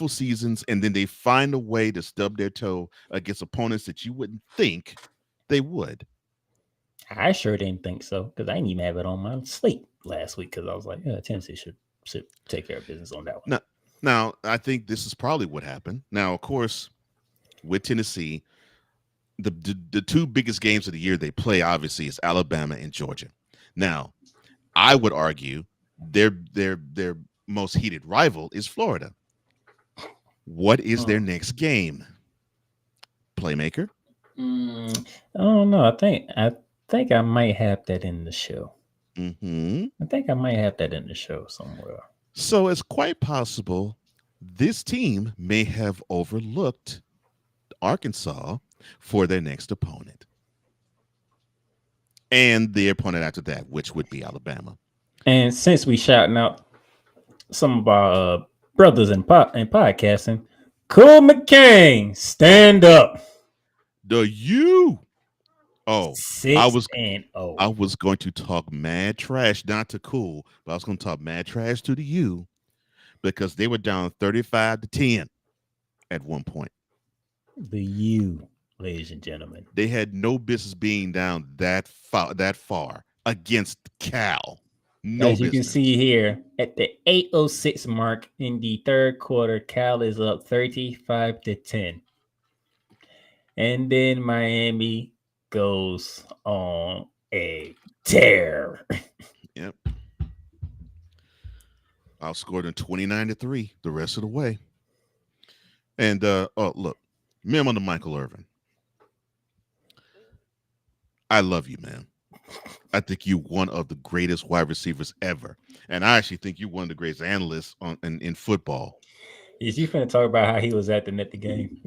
S4: seasons, and then they find a way to stub their toe against opponents that you wouldn't think they would.
S1: I sure didn't think so because I didn't even have it on my slate last week because I was like, yeah, Tennessee should take care of business on that one.
S4: Now, I think this is probably what happened. Now, of course, with Tennessee, the two biggest games of the year they play obviously is Alabama and Georgia. Now, I would argue their most heated rival is Florida. What is their next game? Playmaker?
S1: I don't know. I think I might have that in the show.
S4: Mm-hmm.
S1: I think I might have that in the show somewhere.
S4: So it's quite possible this team may have overlooked Arkansas for their next opponent. And the opponent after that, which would be Alabama. And
S1: since we shouting out some of our brothers in podcasting, Cole McCain, stand up.
S4: The U. Oh,
S1: 6-0.
S4: I was going to talk mad trash, not to Cool, but I was going to talk mad trash to the U because they were down 35-10 at one point.
S1: The U, ladies and gentlemen.
S4: They had no business being down that far against Cal. No
S1: As you
S4: business.
S1: can see here, at the 8:06 mark in the third quarter, Cal is up 35-10. And then Miami goes on a tear.
S4: Yep. Outscored in 29-3 the rest of the way. And look, memo to Michael Irvin. I love you, man. I think you're one of the greatest wide receivers ever. And I actually think you're one of the greatest analysts in football.
S1: Is you finna talk about how he was at the game?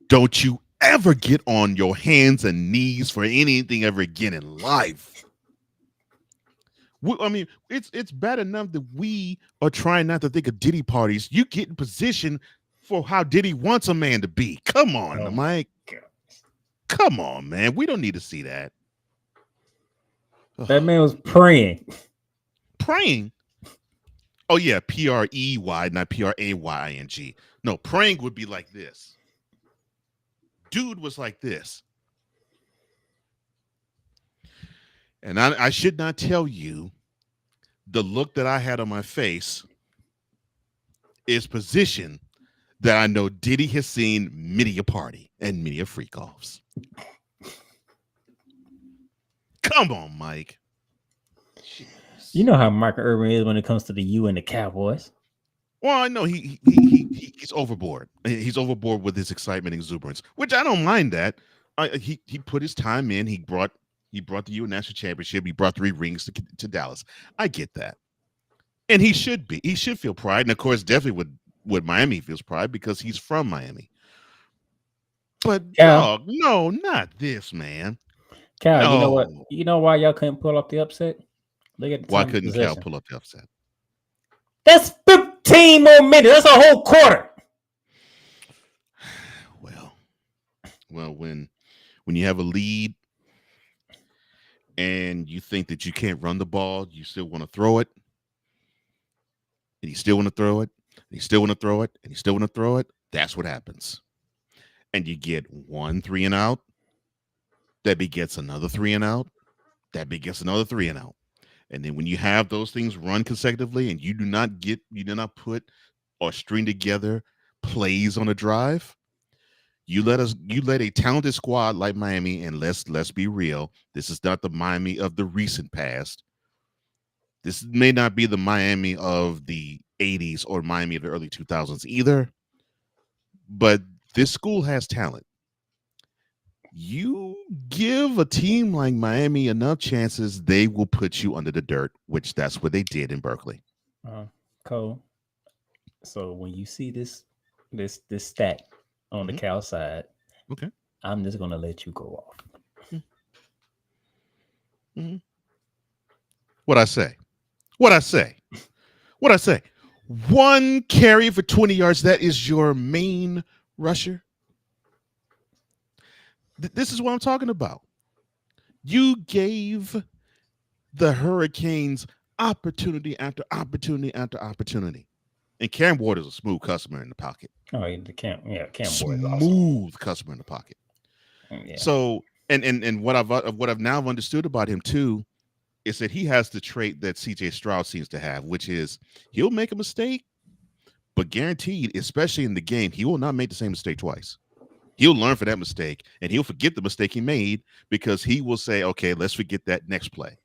S4: Don't you ever get on your hands and knees for anything ever again in life. I mean, it's bad enough that we are trying not to think of Diddy parties. You get in position for how Diddy wants a man to be. Come on, Mike. Come on, man. We don't need to see that.
S1: That man was praying.
S4: Praying? Oh, yeah. P-R-E-Y, not P-R-A-Y-I-N-G. No, praying would be like this. Dude was like this. And I should not tell you the look that I had on my face is position that I know Diddy has seen many a party and many a freak offs. Come on, Mike.
S1: Jeez. You know how Michael Irvin is when it comes to the U and the Cowboys.
S4: Well, I know he's overboard. He's overboard with his excitement and exuberance, which I don't mind that. He put his time in. He brought the U national championship. He brought 3 rings to Dallas. I get that, and he should be. He should feel pride, and of course, definitely with Miami feels pride because he's from Miami. But dog, no, not this, man.
S1: Cal,
S4: no.
S1: You know what? You know why y'all couldn't pull off the upset? Look at the
S4: why couldn't Cal pull up the upset?
S1: That's 15 more minutes. That's a whole quarter.
S4: Well, when you have a lead and you think that you can't run the ball, you still want to throw it, and you still want to throw it, and you still want to throw it, and you still want to throw it. That's what happens. And you get 1 3 and out. That begets another 3 and out. That begets another 3 and out. And then when you have those things run consecutively and you do not put or string together plays on a drive, you let a talented squad like Miami, and let's be real, this is not the Miami of the recent past. This may not be the Miami of the '80s or Miami of the early 2000s either. But this school has talent. You give a team like Miami enough chances, they will put you under the dirt, which that's what they did in Berkeley.
S1: Cole. So when you see this stat on the
S4: Mhm.
S1: Cal side,
S4: Okay.
S1: I'm just gonna let you go off.
S4: Mhm. What I say? What I say? What I say? 1 carry for 20 yards. That is your main rusher. This is what I'm talking about. You gave the Hurricanes opportunity after opportunity after opportunity. And Cam Ward is a smooth customer in the pocket.
S1: Oh, the Cam Boy is awesome.
S4: Smooth customer in the pocket.
S1: Yeah.
S4: So, and what I've now understood about him too is that he has the trait that CJ Stroud seems to have, which is he'll make a mistake, but guaranteed, especially in the game, he will not make the same mistake twice. He'll learn from that mistake, and he'll forget the mistake he made because he will say, okay, let's forget that next play.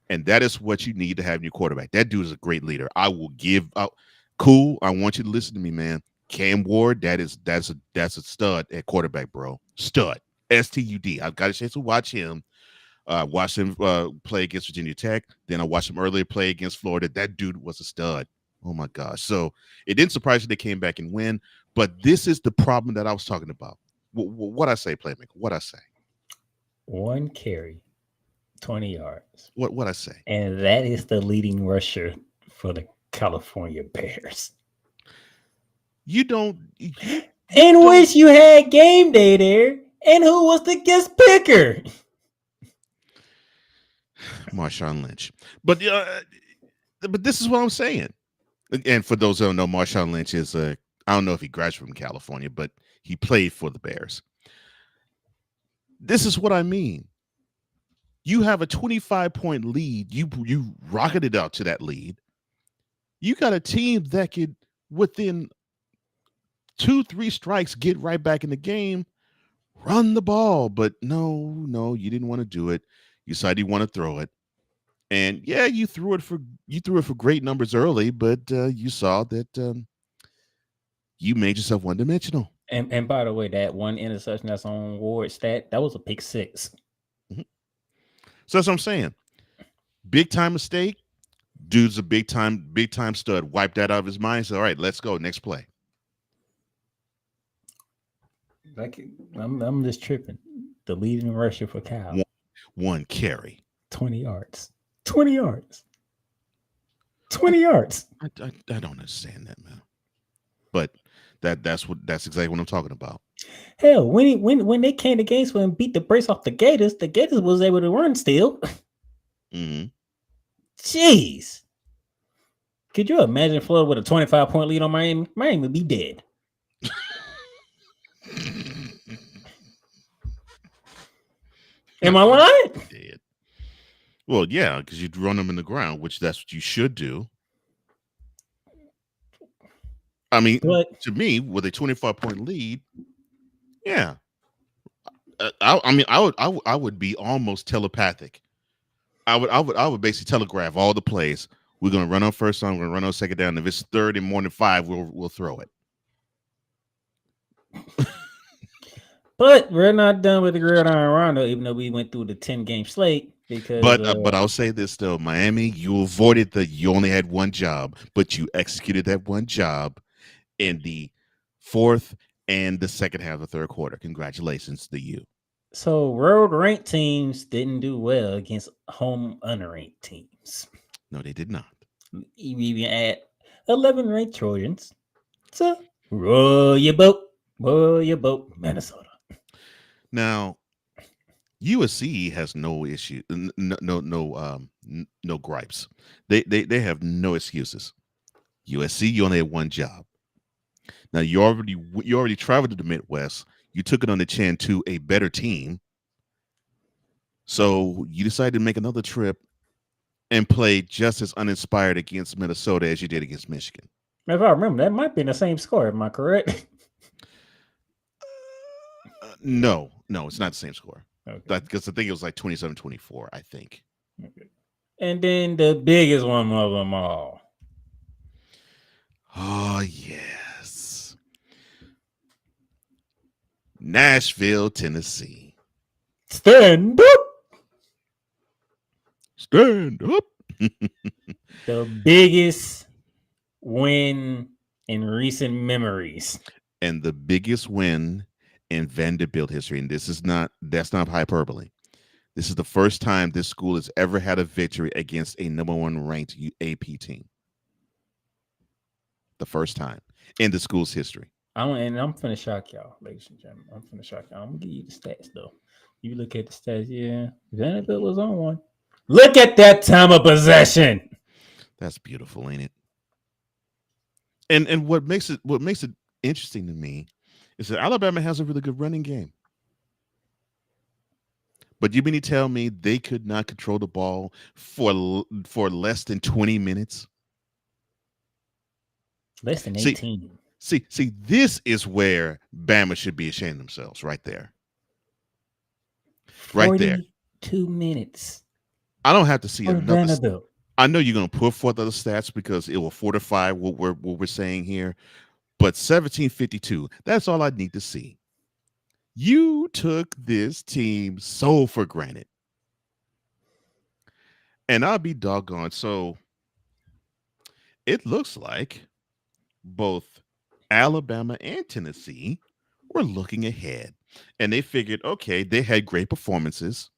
S4: And that is what you need to have in your quarterback. That dude is a great leader. I will give out. Cool. I want you to listen to me, man. Cam Ward, that's a stud at quarterback, bro. Stud. STUD. I've got a chance to watch him. Watched him play against Virginia Tech. Then I watched him earlier play against Florida. That dude was a stud. Oh my gosh. So it didn't surprise me they came back and win. But this is the problem that I was talking about. What I say, Playmaker? What I say?
S1: 1 carry, 20 yards.
S4: What I say?
S1: And that is the leading rusher for the California Bears.
S4: You don't.
S1: In which you had game day there. And who was the guest picker?
S4: Marshawn Lynch. But this is what I'm saying. And for those who don't know, Marshawn Lynch is I don't know if he graduated from California, but he played for the Bears. This is what I mean. You have a 25-point lead. You rocketed out to that lead. You got a team that could, within 2-3 strikes, get right back in the game, run the ball. But no, you didn't want to do it. You decided you want to throw it. And yeah, you threw it for great numbers early, but you saw that you made yourself one-dimensional.
S1: And by the way, that one interception that's on Ward's stat, that was a pick 6.
S4: Mm-hmm. So that's what I'm saying. Big time mistake. Dude's a big time stud. Wiped that out of his mind. So all right, let's go. Next play.
S1: Like I'm just tripping. The leading rusher for Cal.
S4: 1 carry.
S1: 20 yards. 20 yards. 20 yards.
S4: I don't understand that, man. But that's exactly what I'm talking about.
S1: Hell, when they came to Gainesville and beat the brakes off the Gators was able to run still.
S4: Mm-hmm.
S1: Jeez. Could you imagine Florida with a 25-point lead on Miami? Miami would be dead. Am I lying?
S4: Dead. Well, yeah, because you'd run them in the ground, which that's what you should do. I mean, to me, with a 25-point lead, yeah. I would be almost telepathic. I would basically telegraph all the plays. We're gonna run on first down. We're gonna run on second down. If it's 3rd and more than 5, we'll throw it.
S1: But we're not done with the Gridiron Rondo, even though we went through the 10-game slate.
S4: But I'll say this though, Miami, you avoided you only had one job, but you executed that one job in the 4th and the second half of the 3rd quarter. Congratulations to you.
S1: So road ranked teams didn't do well against home unranked teams.
S4: No, they did not.
S1: You even add 11 ranked Trojans. So roll your boat, Minnesota.
S4: Now, USC has no issue, no gripes. They have no excuses. USC, you only had one job. Now you already traveled to the Midwest. You took it on the chin to a better team. So you decided to make another trip and play just as uninspired against Minnesota as you did against Michigan.
S1: If I remember, that might be the same score. Am I correct?
S4: No, it's not the same score.
S1: Okay.
S4: Because I think it was like 27-24, I think.
S1: Okay. And then the biggest one of them all.
S4: Oh, yes. Nashville, Tennessee.
S1: Stand up.
S4: Stand up.
S1: The biggest win in recent memories.
S4: And the biggest win in Vanderbilt history. And that's not hyperbole. This is the first time this school has ever had a victory against a number one ranked AP team. The first time in the school's history.
S1: I'm finna shock y'all, ladies and gentlemen. I'm finna shock y'all. I'm gonna give you the stats though. You look at the stats, yeah. Vanderbilt was on one. Look at that time of possession.
S4: That's beautiful, ain't it? And what makes it interesting to me is that Alabama has a really good running game. But you mean to tell me they could not control the ball for less than 20 minutes?
S1: Less than 18.
S4: See, this is where Bama should be ashamed of themselves, right there. Right there.
S1: 42 minutes.
S4: I don't have to see another.
S1: Vanderbilt.
S4: I know you're going to put forth other stats because it will fortify what we're saying here. But 1752, that's all I need to see. You took this team so for granted. And I'll be doggone. So it looks like both Alabama and Tennessee were looking ahead. And they figured, okay, they had great performances.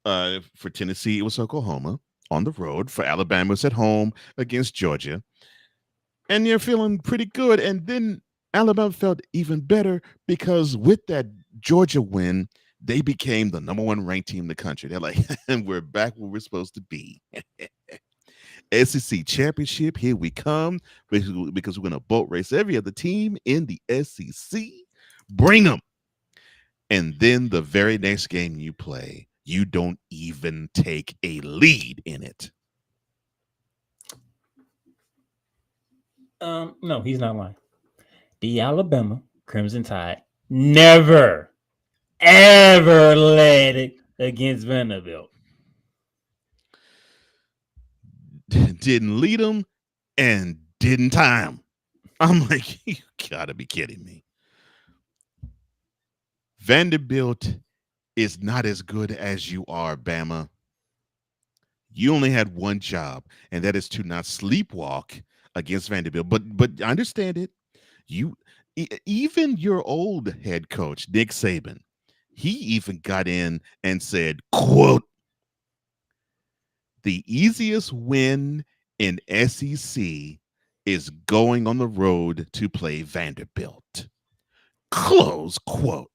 S4: For Tennessee, it was Oklahoma on the road. For Alabama, it was at home against Georgia. And you're feeling pretty good. And then Alabama felt even better because with that Georgia win, they became the number one ranked team in the country. They're like, we're back where we're supposed to be. SEC championship, here we come, because we're going to boat race every other team in the SEC. Bring them. And then the very next game you play, you don't even take a lead in it.
S1: No, he's not lying. The Alabama Crimson Tide never, ever led it against Vanderbilt.
S4: Didn't lead them and didn't tie them. I'm like, you gotta be kidding me. Vanderbilt is not as good as you are, Bama. You only had one job, and that is to not sleepwalk against Vanderbilt. But I understand it. Even your old head coach, Nick Saban, he even got in and said, quote, the easiest win in SEC is going on the road to play Vanderbilt. Close quote.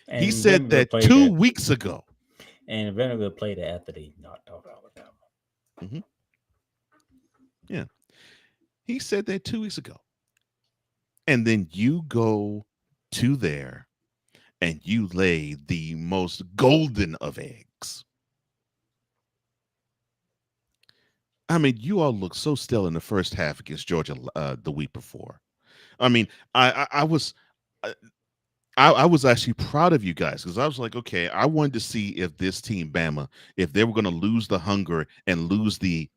S1: And
S4: he said that 2 weeks ago.
S1: And Vanderbilt played it after they knocked off Alabama.
S4: Mm-hmm. Yeah. He said that 2 weeks ago. And then you go to there and you lay the most golden of eggs. I mean, you all look so still in the first half against Georgia the week before. I mean, I was actually proud of you guys because I was like, okay, I wanted to see if this team, Bama, if they were going to lose the hunger and lose the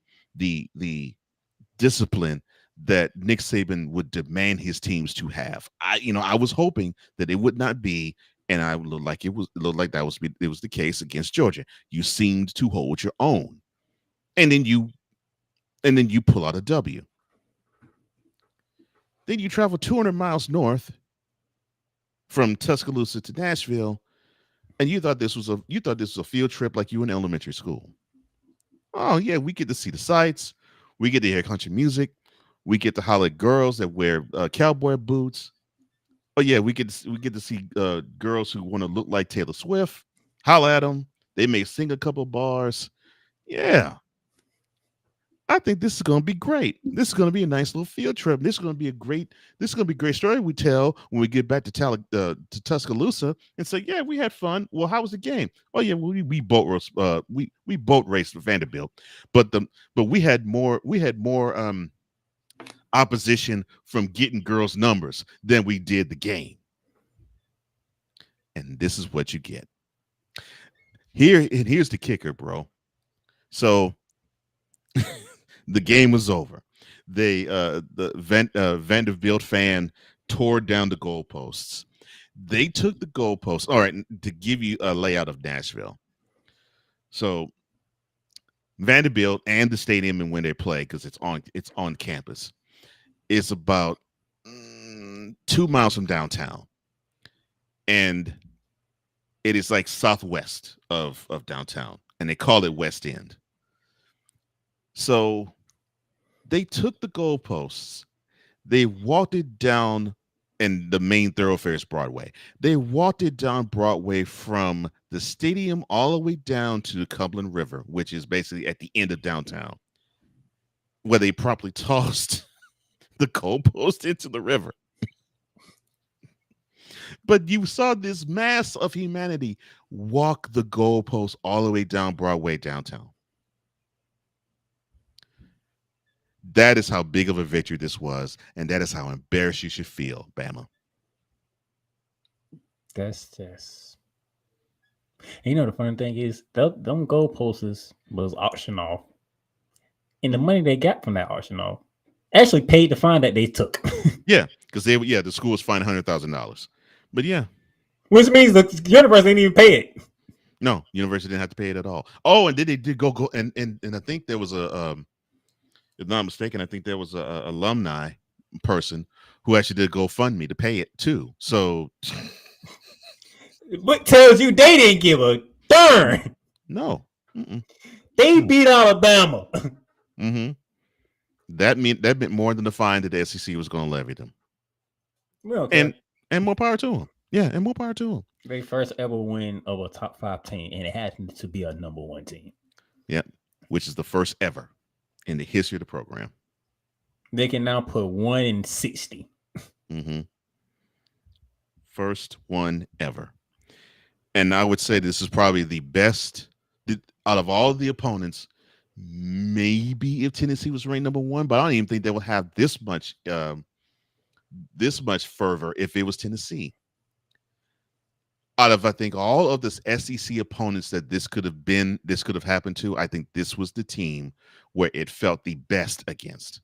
S4: discipline that Nick Saban would demand his teams to have. I was hoping that it would not be, and it looked like that was the case against Georgia. You seemed to hold your own, and then you pull out a W. Then you travel 200 miles north from Tuscaloosa to Nashville, and you thought this was a field trip like you were in elementary school. Oh yeah, we get to see the sights, we get to hear country music, we get to holler at girls that wear cowboy boots. Oh yeah, we get to see girls who want to look like Taylor Swift. Holler at them. They may sing a couple bars. Yeah. I think this is going to be great. This is going to be a nice little field trip. This is going to be a great story we tell when we get back to Tuscaloosa and say, yeah, we had fun. Well, how was the game? Oh yeah, we boat raced Vanderbilt, but we had more opposition from getting girls' numbers than we did the game. And this is what you get. Here's the kicker, bro. So the game was over. Vanderbilt fan tore down the goalposts. They took the goalposts. All right, to give you a layout of Nashville. So Vanderbilt and the stadium and when they play, because it's on campus, is about 2 miles from downtown, and it is like southwest of downtown, and they call it West End. So they took the goalposts, they walked it down, and the main thoroughfare is Broadway. They walked it down Broadway from the stadium all the way down to the Cumberland River, which is basically at the end of downtown, where they properly tossed the goalpost into the river. But you saw this mass of humanity walk the goalpost all the way down Broadway downtown. That is how big of a victory this was, and that is how embarrassed you should feel, Bama.
S1: That's just. You know, the funny thing is, them goalposts was auctioned off, and the money they got from that auction off actually paid the fine that they took.
S4: Yeah, because the school was fined $100,000. But yeah,
S1: which means the university didn't even pay it.
S4: No, university didn't have to pay it at all. Oh, and then they did go and I think there was a if not mistaken, I think there was a alumni person who actually did GoFundMe to pay it too. So,
S1: what tells you they didn't give a darn?
S4: No,
S1: they beat Alabama.
S4: Mm-hmm. That meant more than the fine that the SEC was going to levy them.
S1: Okay.
S4: And more power to them. Yeah, and more power to them.
S1: They first ever win of a top 5 team, and it happened to be a number 1 team.
S4: Yeah, which is the first ever in the history of the program.
S1: They can now put 1 in 60.
S4: Mm-hmm. First one ever. And I would say this is probably the best out of all the opponents. Maybe if Tennessee was ranked number 1, but I don't even think they would have this much fervor if it was Tennessee. Out of, I think, all of the SEC opponents that this could have happened to, I think this was the team where it felt the best against.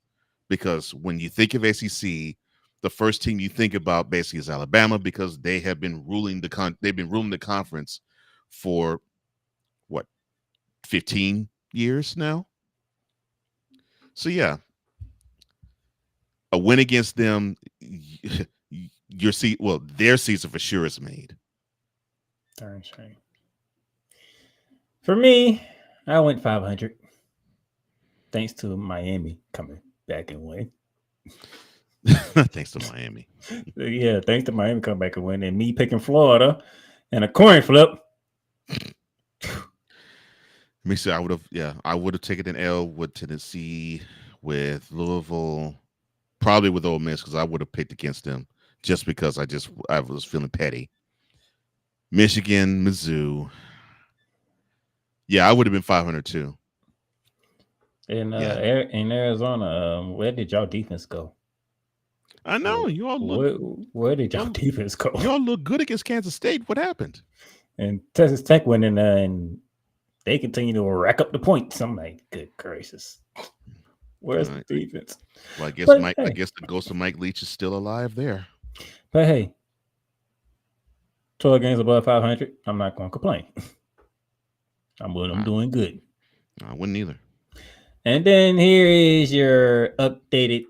S4: Because when you think of SEC, the first team you think about basically is Alabama, because they have been ruling the conference for 15 years now. So yeah, a win against them, their season for sure is made.
S1: Darn shame. For me, I went 500. Thanks to Miami coming back and win.
S4: Thanks to Miami.
S1: Yeah, thanks to Miami coming back and win, and me picking Florida and a coin flip.
S4: Let me see. I would have taken an L with Tennessee, with Louisville, probably with Ole Miss, because I would have picked against them just because I was feeling petty. Michigan, Mizzou. Yeah, I would have been 500 too.
S1: In Arizona, where did y'all defense go?
S4: I know you all look.
S1: Where did y'all defense go?
S4: Y'all look good against Kansas State. What happened?
S1: And Texas Tech went in there and they continue to rack up the points. I'm like, good gracious, where's the defense?
S4: Well, I guess the ghost of Mike Leach is still alive there.
S1: But hey, 12 games above 500. I'm not going to complain. I'm doing good.
S4: I wouldn't either.
S1: And then here is your updated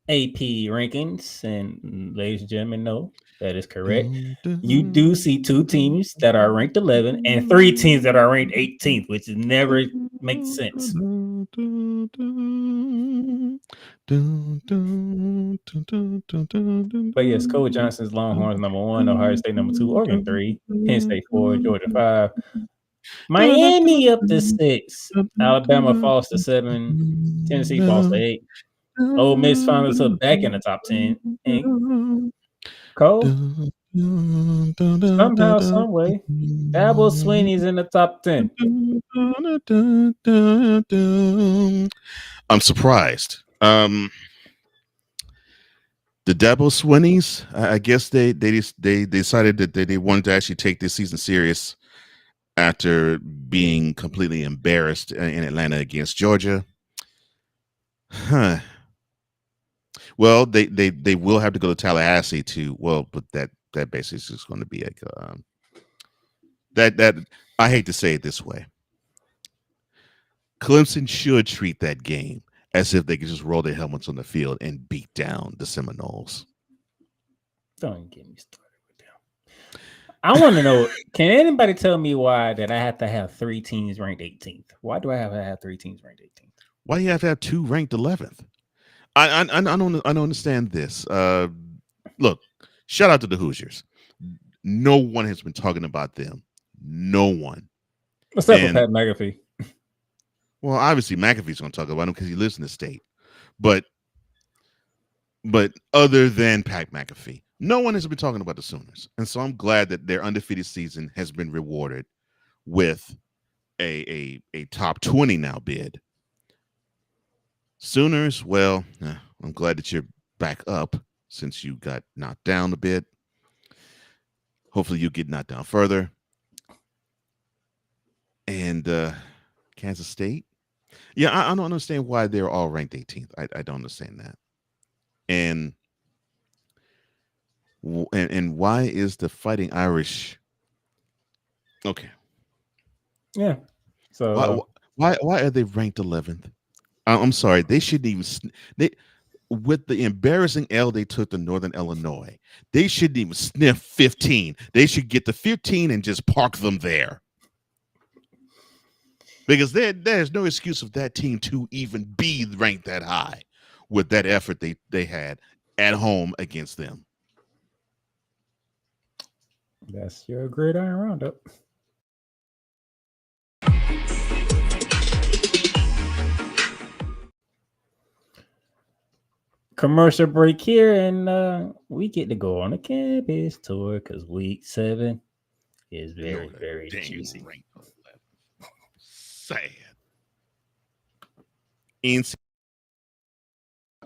S1: AP rankings. And ladies and gentlemen, no, that is correct. You do see 2 teams that are ranked 11 and 3 teams that are ranked 18th, which never makes sense. But yes, Coach Johnson's Longhorns number 1, Ohio State number 2, Oregon 3, Penn State 4, Georgia 5, Miami up to 6, Alabama falls to 7, Tennessee falls to 8, Ole Miss finally up back in the top 10, and Cole, somehow, some way, Dabo Swinney's in the top 10.
S4: I'm surprised. The Dabo Swinneys, I guess they decided that they wanted to actually take this season serious after being completely embarrassed in Atlanta against Georgia. Well, they will have to go to Tallahassee but that basically is just going to be like that I hate to say it this way. Clemson should treat that game as if they could just roll their helmets on the field and beat down the Seminoles.
S1: Don't get me started with them. I want to know, can anybody tell me why that I have to have 3 teams ranked 18th? Why do I have to have 3 teams ranked 18th?
S4: Why do you have to have 2 ranked 11th? I don't understand this. Look, shout out to the Hoosiers. No one has been talking about them. No one.
S1: What's up with Pat McAfee?
S4: Well, obviously McAfee's going to talk about him because he lives in the state. But other than Pat McAfee, no one has been talking about the Sooners. And so I'm glad that their undefeated season has been rewarded with a top 20 now bid. Sooners, well, I'm glad that you're back up since you got knocked down a bit. Hopefully you get knocked down further. And Kansas State, yeah, I don't understand why they're all ranked 18th. I don't understand that. And why is the Fighting Irish? Okay.
S1: Yeah. So
S4: why are they ranked 11th? I'm sorry. They shouldn't even. With the embarrassing L they took to Northern Illinois, they shouldn't even sniff 15. They should get to 15 and just park them there. Because there's no excuse of that team to even be ranked that high with that effort they had at home against them.
S1: That's your Gridiron Roundup. Commercial break here, and we get to go on a campus tour because week 7 is very, very juicy.
S4: Sad.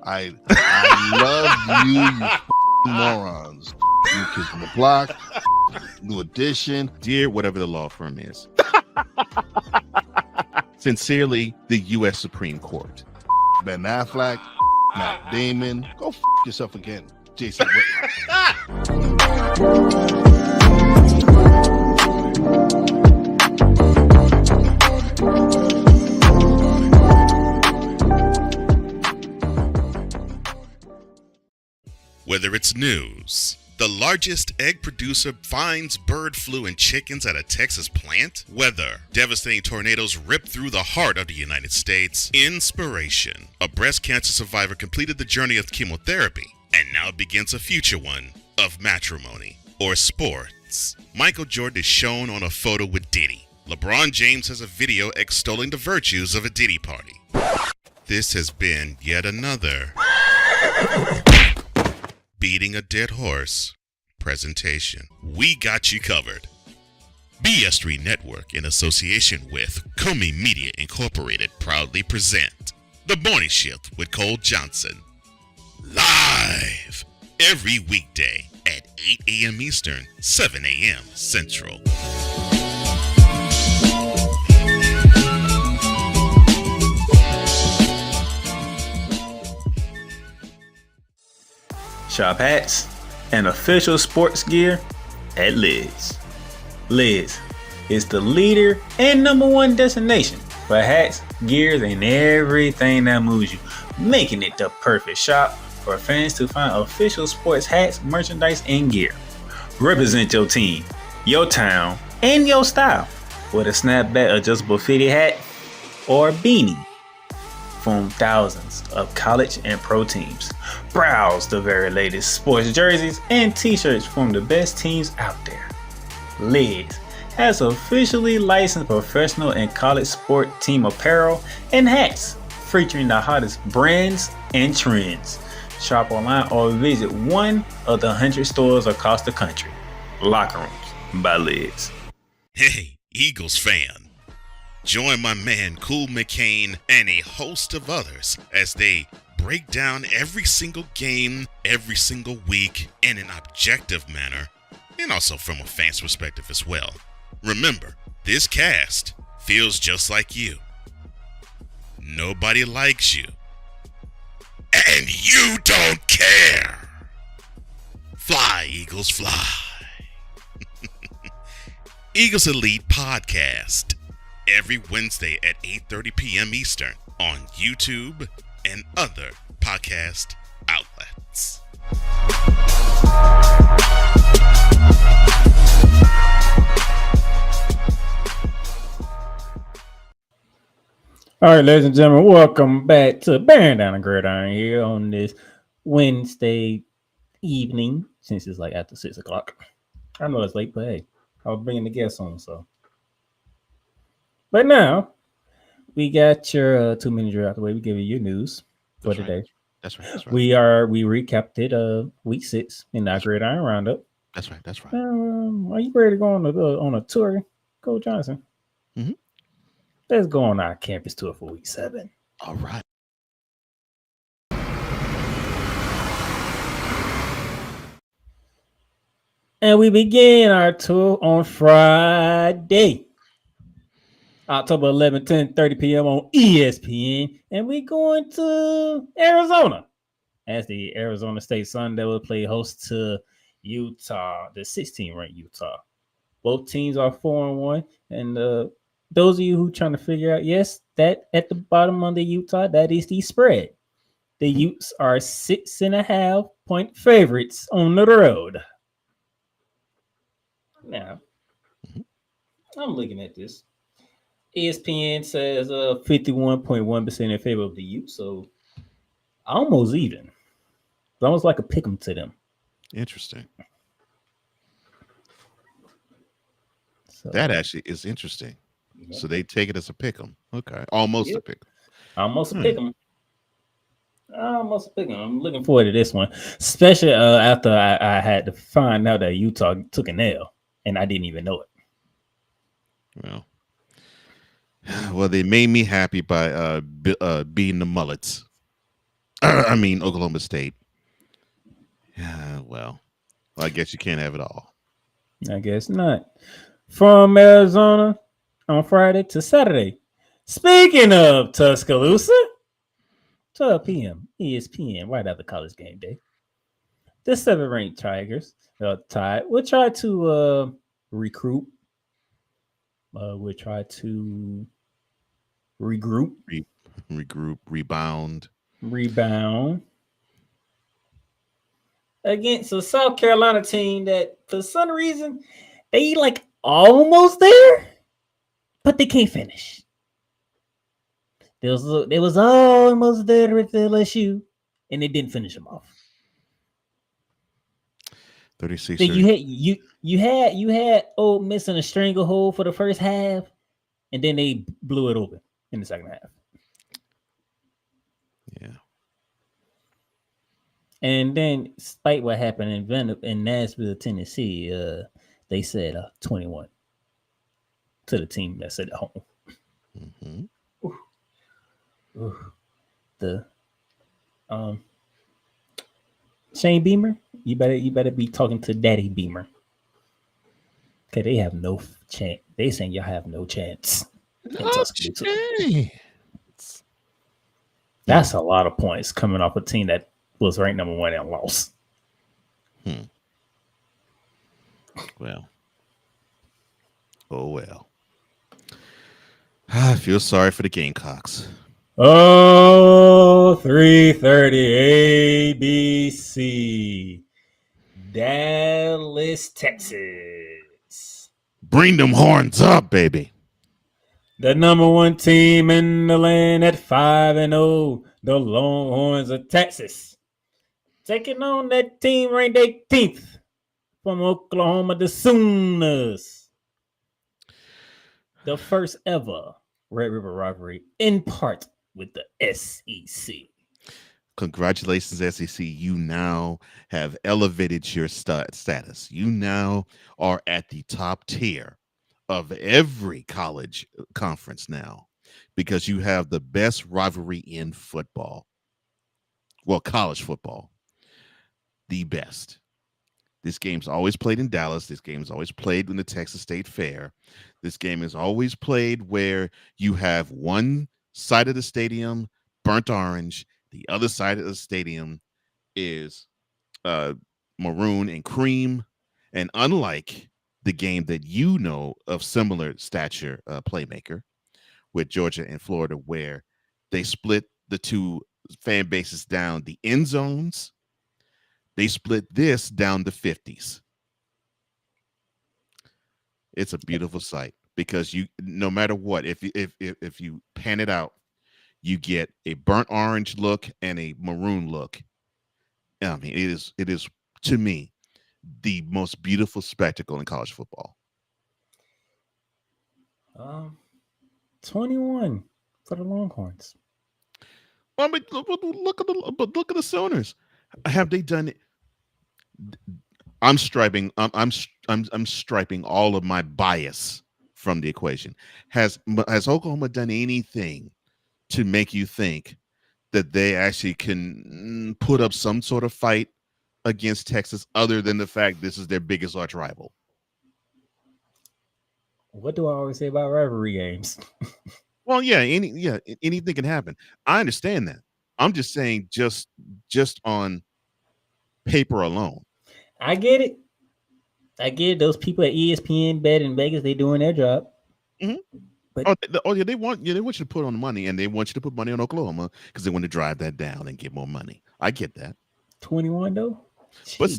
S8: I love you morons. New Kids on the Block, New Edition,
S4: Dear whatever the law firm is. Sincerely, the U.S. Supreme Court.
S8: Ben Affleck, Matt Damon. Go yourself again, Jason Whitlock.
S4: Whether it's news, the largest egg producer finds bird flu in chickens at a Texas plant, weather, devastating tornadoes rip through the heart of the United States, inspiration, a breast cancer survivor completed the journey of chemotherapy, and now begins a future one of matrimony or sports. Michael Jordan is shown on a photo with Diddy. LeBron James has a video extolling the virtues of a Diddy party. This has been yet another beating a dead horse presentation. We got you covered. BS3 Network, in association with Comey Media Incorporated, proudly present The Morning Shift with Cole Johnson. Live every weekday at 8 a.m. Eastern, 7 a.m. Central.
S7: Shop hats and official sports gear at Liz. Liz is the leader and #1 destination for hats, gears, and everything that moves you, making it the perfect shop for fans to find official sports hats, merchandise, and gear. Represent your team, your town, and your style with a snapback adjustable fitted hat or beanie from thousands of college and pro teams. Browse the very latest sports jerseys and t-shirts from the best teams out there. Liz has officially licensed professional and college sport team apparel and hats featuring the hottest brands and trends. Shop online or visit one of the 100 stores across the country. Locker Rooms by Liz.
S4: Hey, Eagles fan. Join my man Cool McCain and a host of others as they break down every single game, every single week in an objective manner, and also from a fan's perspective as well. Remember, this cast feels just like you. Nobody likes you. And when you don't care. Fly, Eagles, fly. Eagles Elite Podcast. Every Wednesday at 8:30 p.m. Eastern on YouTube and other podcast outlets.
S1: All right, ladies and gentlemen, welcome back to Bearing Down the Gridiron here on this Wednesday evening, since it's like after 6 o'clock. I know it's late, but hey, I was bringing the guests on, so. But now, we got your 2 minute drill out the way. We give you your news for today.
S4: That's right.
S1: We recapped it week 6 in the Gridiron Roundup.
S4: That's right.
S1: Are you ready to go on a tour, Coach Johnson?
S4: Mm-hmm.
S1: Let's go on our campus tour for week 7.
S4: All right.
S1: And we begin our tour on Friday, October 11, 10:30 p.m. on ESPN. And we're going to Arizona as the Arizona State Sun Devils play host to Utah, the 16th-ranked Utah. Both teams are 4-1. And those of you who trying to figure out, yes, that at the bottom of the Utah, that is the spread. The Utes are 6.5-point favorites on the road. Now, I'm looking at this. ESPN says 51.1% in favor of the Utes, so almost even. It's almost like a pick 'em to them.
S4: Interesting.
S1: So,
S4: That actually is interesting.
S1: yeah.
S4: So they take it as a pick 'em. Okay. Almost a pick 'em.
S1: Almost a pick 'em. Almost a pick 'em. I'm looking forward to this one, especially after I had to find out that Utah took an L, and I didn't even know it.
S4: Well, they made me happy by beating the Mullets. I mean, Oklahoma State. Yeah, well, I guess you can't have it all.
S1: I guess not. From Arizona on Friday to Saturday. Speaking of Tuscaloosa, 12 p.m. ESPN, right after college game day. The 7th-ranked Tigers tied. We'll try to recruit. We'll try to regroup.
S4: Regroup, rebound.
S1: Against a South Carolina team that, for some reason, they like almost there, but they can't finish. They was almost there with LSU, and they didn't finish them off.
S4: 36.
S1: So you had Ole Miss in a stranglehold for the first half, and then they blew it open in the second half.
S4: Yeah.
S1: And then, despite what happened in Vanderbilt in Nashville, Tennessee, they said 21 to the team that said at home.
S4: Mm-hmm.
S1: The Shane Beamer, you better be talking to Daddy Beamer. Okay, they have no chance. They saying y'all have no chance. That's a lot of points coming off a team that was ranked number 1 and lost.
S4: Well. Oh, well. I feel sorry for the Gamecocks.
S1: Oh, 3:30 ABC. Dallas, Texas.
S4: Bring them horns up, baby.
S1: The number 1 team in the land at 5-0, the Longhorns of Texas. Taking on that team ranked 18th from Oklahoma, the Sooners. The first ever Red River Rivalry in part with the SEC.
S4: Congratulations, SEC. You now have elevated your status. You now are at the top tier of every college conference now because you have the best rivalry in football. Well, college football. The best. This game's always played in Dallas. This game is always played in the Texas State Fair. This game is always played where you have one side of the stadium burnt orange, The other side of the stadium is maroon and cream. And unlike the game that you know of similar stature playmaker with Georgia and Florida, where they split the two fan bases down the end zones, they split this down the 50s. It's a beautiful sight because you, no matter what, if you pan it out, you get a burnt orange look and a maroon look. I mean, it is to me the most beautiful spectacle in college football.
S1: 21 for the Longhorns.
S4: Well, I mean, look at the Sooners. Have they done it? I'm striping. I'm striping all of my bias from the equation. Has Oklahoma done anything to make you think that they actually can put up some sort of fight against Texas, other than the fact this is their biggest arch rival?
S1: What do I always say about rivalry games?
S4: Well, yeah, anything can happen. I understand that. I'm just saying, just on paper alone.
S1: I get it. Those people at ESPN Bet in Vegas, they doing their job.
S4: Mm-hmm.
S1: But
S4: yeah, they want you to put on money, and they want you to put money on Oklahoma because they want to drive that down and get more money. I get that.
S1: 21 though.
S4: But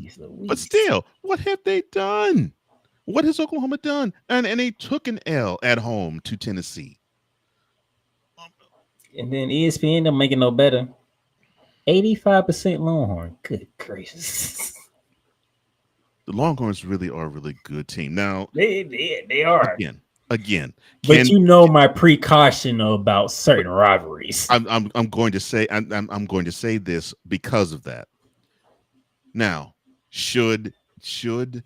S4: still, what have they done? What has Oklahoma done? And they took an L at home to Tennessee.
S1: And then ESPN don't make it no better. 85% Longhorn. Good gracious.
S4: The Longhorns really are a really good team. Now
S1: they are.
S4: Again.
S1: But you know my precaution about certain rivalries.
S4: I'm going to say I'm going to say this because of that. Now, should the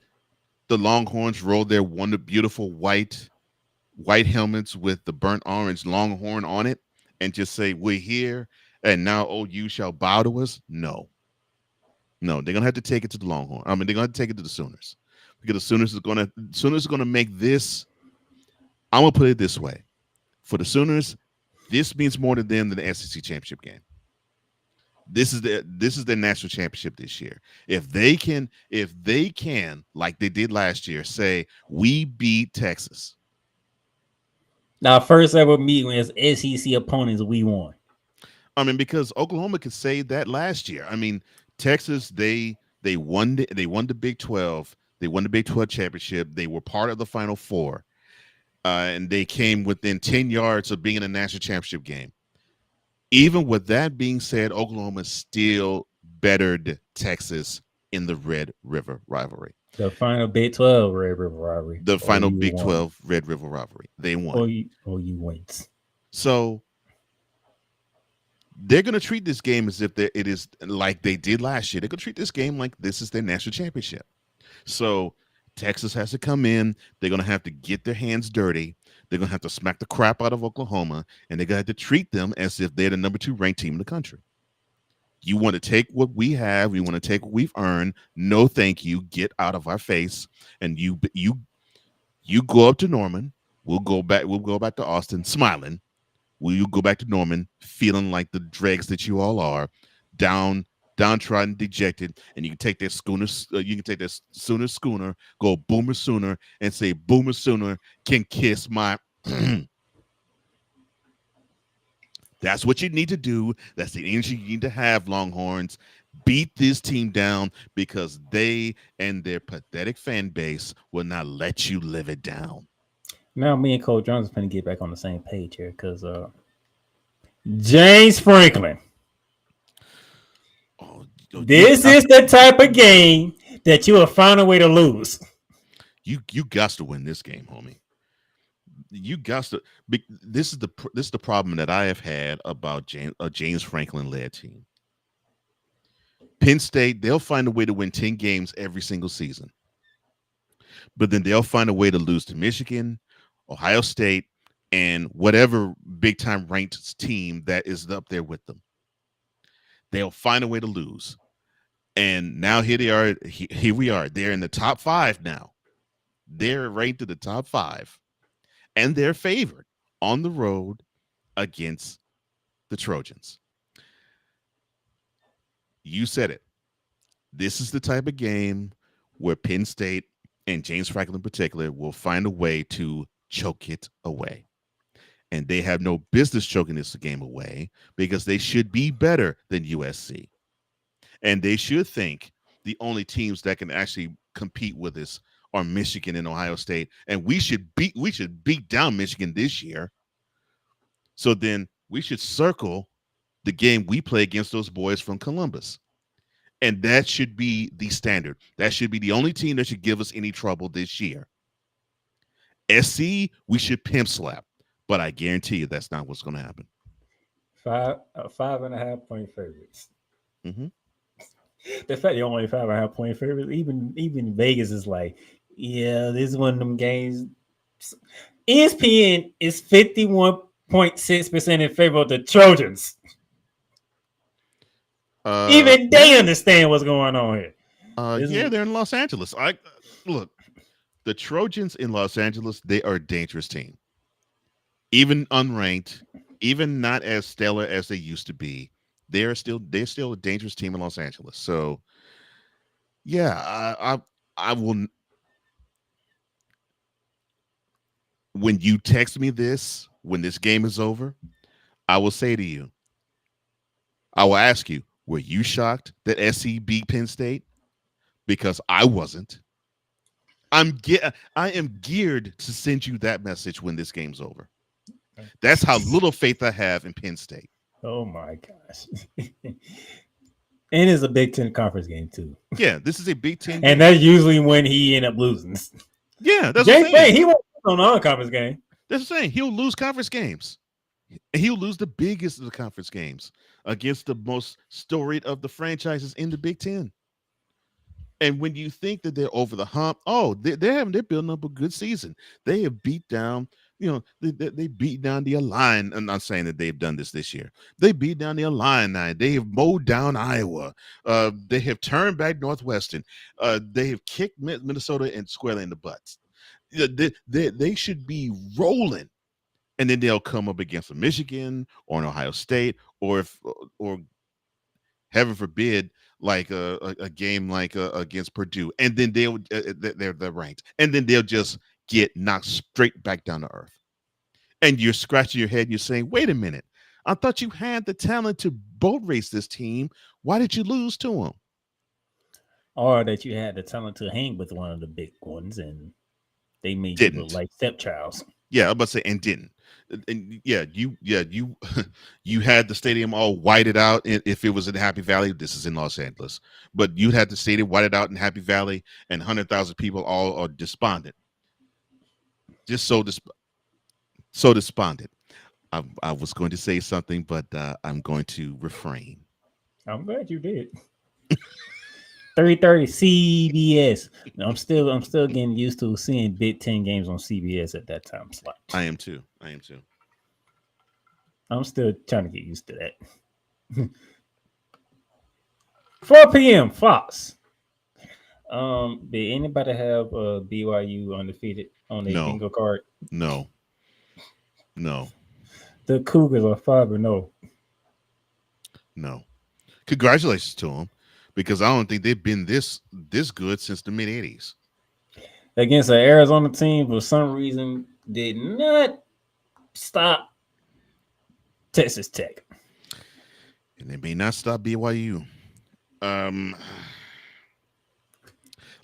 S4: Longhorns roll their beautiful white helmets with the burnt orange Longhorn on it and just say, we're here and now OU shall bow to us? No, they're gonna have to take it to the Longhorn. I mean, they're gonna have to take it to the Sooners, because the Sooners are gonna make this. I'm gonna put it this way: for the Sooners, this means more to them than the SEC championship game. This is their national championship this year. If they can, like they did last year, say we beat Texas.
S1: Now, first ever meeting as SEC opponents, we won.
S4: I mean, because Oklahoma could say that last year. I mean, Texas, they won the Big 12. They won the Big 12 championship. They were part of the Final Four, and they came within 10 yards of being in a national championship game. Even with that being said, Oklahoma still bettered Texas in the Red River Rivalry.
S1: The final Big 12 Red River Rivalry.
S4: The final Big 12 Red River Rivalry. They won.
S1: OU wins.
S4: So they're going to treat this game as if it is like they did last year. They're going to treat this game like this is their national championship. So Texas has to come in. They're going to have to get their hands dirty. They're going to have to smack the crap out of Oklahoma, and they're going to have to treat them as if they're the number 2 ranked team in the country. You want to take what we have. You want to take what we've earned. No, thank you. Get out of our face. And you go up to Norman. We'll go back to Austin smiling. Will you go back to Norman feeling like the dregs that you all are, downtrodden, dejected, and you can take that schooner, Sooner schooner, go Boomer Sooner, and say Boomer Sooner can kiss my. That's what you need to do. That's the energy you need to have, Longhorns. Beat this team down, because they and their pathetic fan base will not let you live it down.
S1: Now me and Coach Jones are going to get back on the same page here, because James Franklin. This is the type of game that you will find a way to lose.
S4: You got to win this game, homie. You got to. This is the problem that I have had about a James Franklin led team. Penn State, they'll find a way to win 10 games every single season, but then they'll find a way to lose to Michigan, Ohio State, and whatever big time ranked team that is up there with them. They'll find a way to lose. And now here they are. Here we are. They're in the top 5 now. They're ranked in the top 5. And they're favored on the road against the Trojans. You said it. This is the type of game where Penn State and James Franklin in particular will find a way to choke it away. And they have no business choking this game away because they should be better than USC. And they should think the only teams that can actually compete with us are Michigan and Ohio State. And we should beat down Michigan this year. So then we should circle the game we play against those boys from Columbus. And that should be the standard. That should be the only team that should give us any trouble this year. SC, we should pimp slap. But I guarantee you that's not what's going to happen.
S1: 5.5 point favorites.
S4: Mm-hmm.
S1: The fact you're only 5.5 point favorites, even Vegas is like, yeah, this is one of them games. ESPN is 51.6% in favor of the Trojans. Even they understand what's going on here.
S4: Yeah, they're in Los Angeles. Look, the Trojans in Los Angeles, they are a dangerous team. Even unranked, even not as stellar as they used to be, they're still a dangerous team in Los Angeles. So, yeah, I will. When you text me this, when this game is over, I will say to you, I will ask you, were you shocked that SC beat Penn State? Because I wasn't. I am geared to send you that message when this game's over. That's how little faith I have in Penn State.
S1: Oh my gosh. And it's a Big Ten conference game too.
S4: Yeah, this is a Big Ten game.
S1: And that's usually when he end up losing.
S4: Yeah, that's
S1: Jay Payne, he won't on the conference game.
S4: That's the thing. He'll lose conference games. He'll lose the biggest of the conference games against the most storied of the franchises in the Big Ten. And when you think that they're over the hump, they're building up a good season. They have beat down, they beat down the Illini. I'm not saying that they've done this year. They beat down the Illini. They have mowed down Iowa. They have turned back Northwestern. They have kicked Minnesota and squarely in the butts. They should be rolling. And then they'll come up against a Michigan or an Ohio State, or heaven forbid, like a game like against Purdue, and then they're ranked, and then they'll just get knocked straight back down to earth. And you're scratching your head and you're saying, wait a minute, I thought you had the talent to boat race this team. Why did you lose to them?
S1: Or that you had the talent to hang with one of the big ones and they made you look like stepchilds.
S4: Yeah, I was about to say, and didn't. And you had the stadium all whited out. If it was in Happy Valley, this is in Los Angeles, but you had the stadium whited out in Happy Valley, and 100,000 people all are despondent, just so despondent. I was going to say something, but I'm going to refrain.
S1: I'm glad you did. 3:30 CBS. I'm still getting used to seeing Big Ten games on CBS at that time slot.
S4: I am too.
S1: I'm still trying to get used to that. 4 p.m. Fox. Did anybody have BYU undefeated on their bingo card?
S4: No.
S1: The Cougars are 5-0.
S4: No. Congratulations to them, because I don't think they've been this good since the mid '80s.
S1: Against an Arizona team, for some reason, did not stop Texas Tech.
S4: And they may not stop BYU.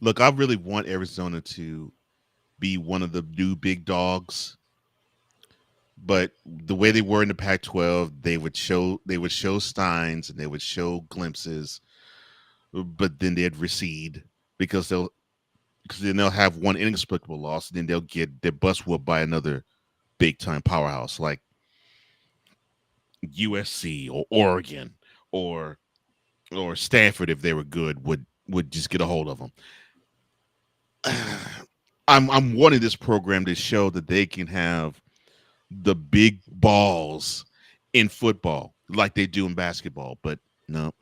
S4: Look, I really want Arizona to be one of the new big dogs, but the way they were in the Pac-12, they would show signs and they would show glimpses, but then they'd recede because they'll have one inexplicable loss, and then they'll get their bus whooped by another big time powerhouse like USC or Oregon or Stanford, if they were good, would just get a hold of them. I'm wanting this program to show that they can have the big balls in football like they do in basketball, but no.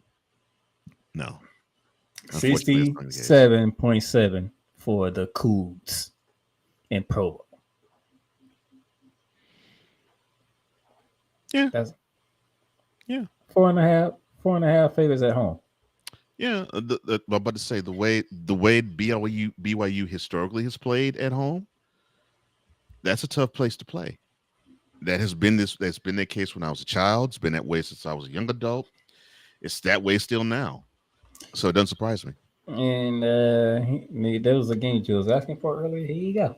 S1: 67.7 for the Cougs in Provo.
S4: Yeah.
S1: That's
S4: 4.5
S1: favorites at home.
S4: Yeah, I'm about to say the way BYU historically has played at home, that's a tough place to play. That's been the case when I was a child. It's been that way since I was a young adult. It's that way still now. So it doesn't surprise me.
S1: And there was a game you was asking for earlier. Here you go.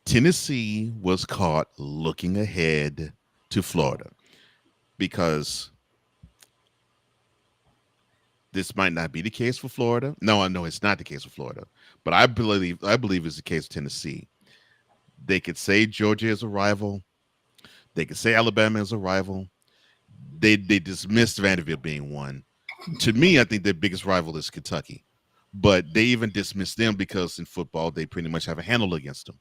S4: Tennessee was caught looking ahead to Florida because this might not be the case for Florida. No, I know it's not the case for Florida, but I believe it's the case for Tennessee. They could say Georgia is a rival. They could say Alabama is a rival. They dismissed Vanderbilt being one. To me, I think their biggest rival is Kentucky, but they even dismissed them because in football they pretty much have a handle against them.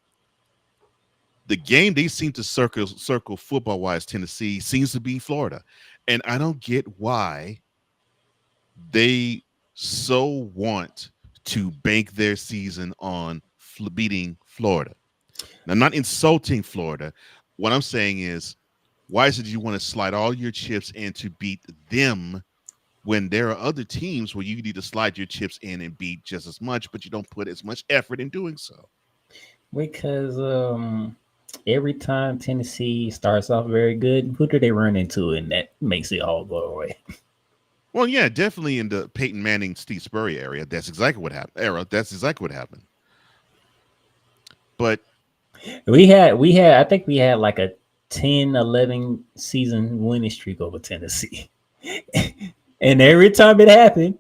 S4: The game they seem to circle football wise, Tennessee seems to be Florida, and I don't get why they so want to bank their season on beating Florida. Now, I'm not insulting Florida. What I'm saying is, why is it you want to slide all your chips in to beat them when there are other teams where you need to slide your chips in and beat just as much, but you don't put as much effort in doing so?
S1: Because every time Tennessee starts off very good, who do they run into, and that makes it all go away?
S4: Well, yeah, definitely in the Peyton Manning, Steve Spurrier area. That's exactly what happened. That's exactly what happened. But
S1: I think we had like a 10-11 season winning streak over Tennessee. And every time it happened,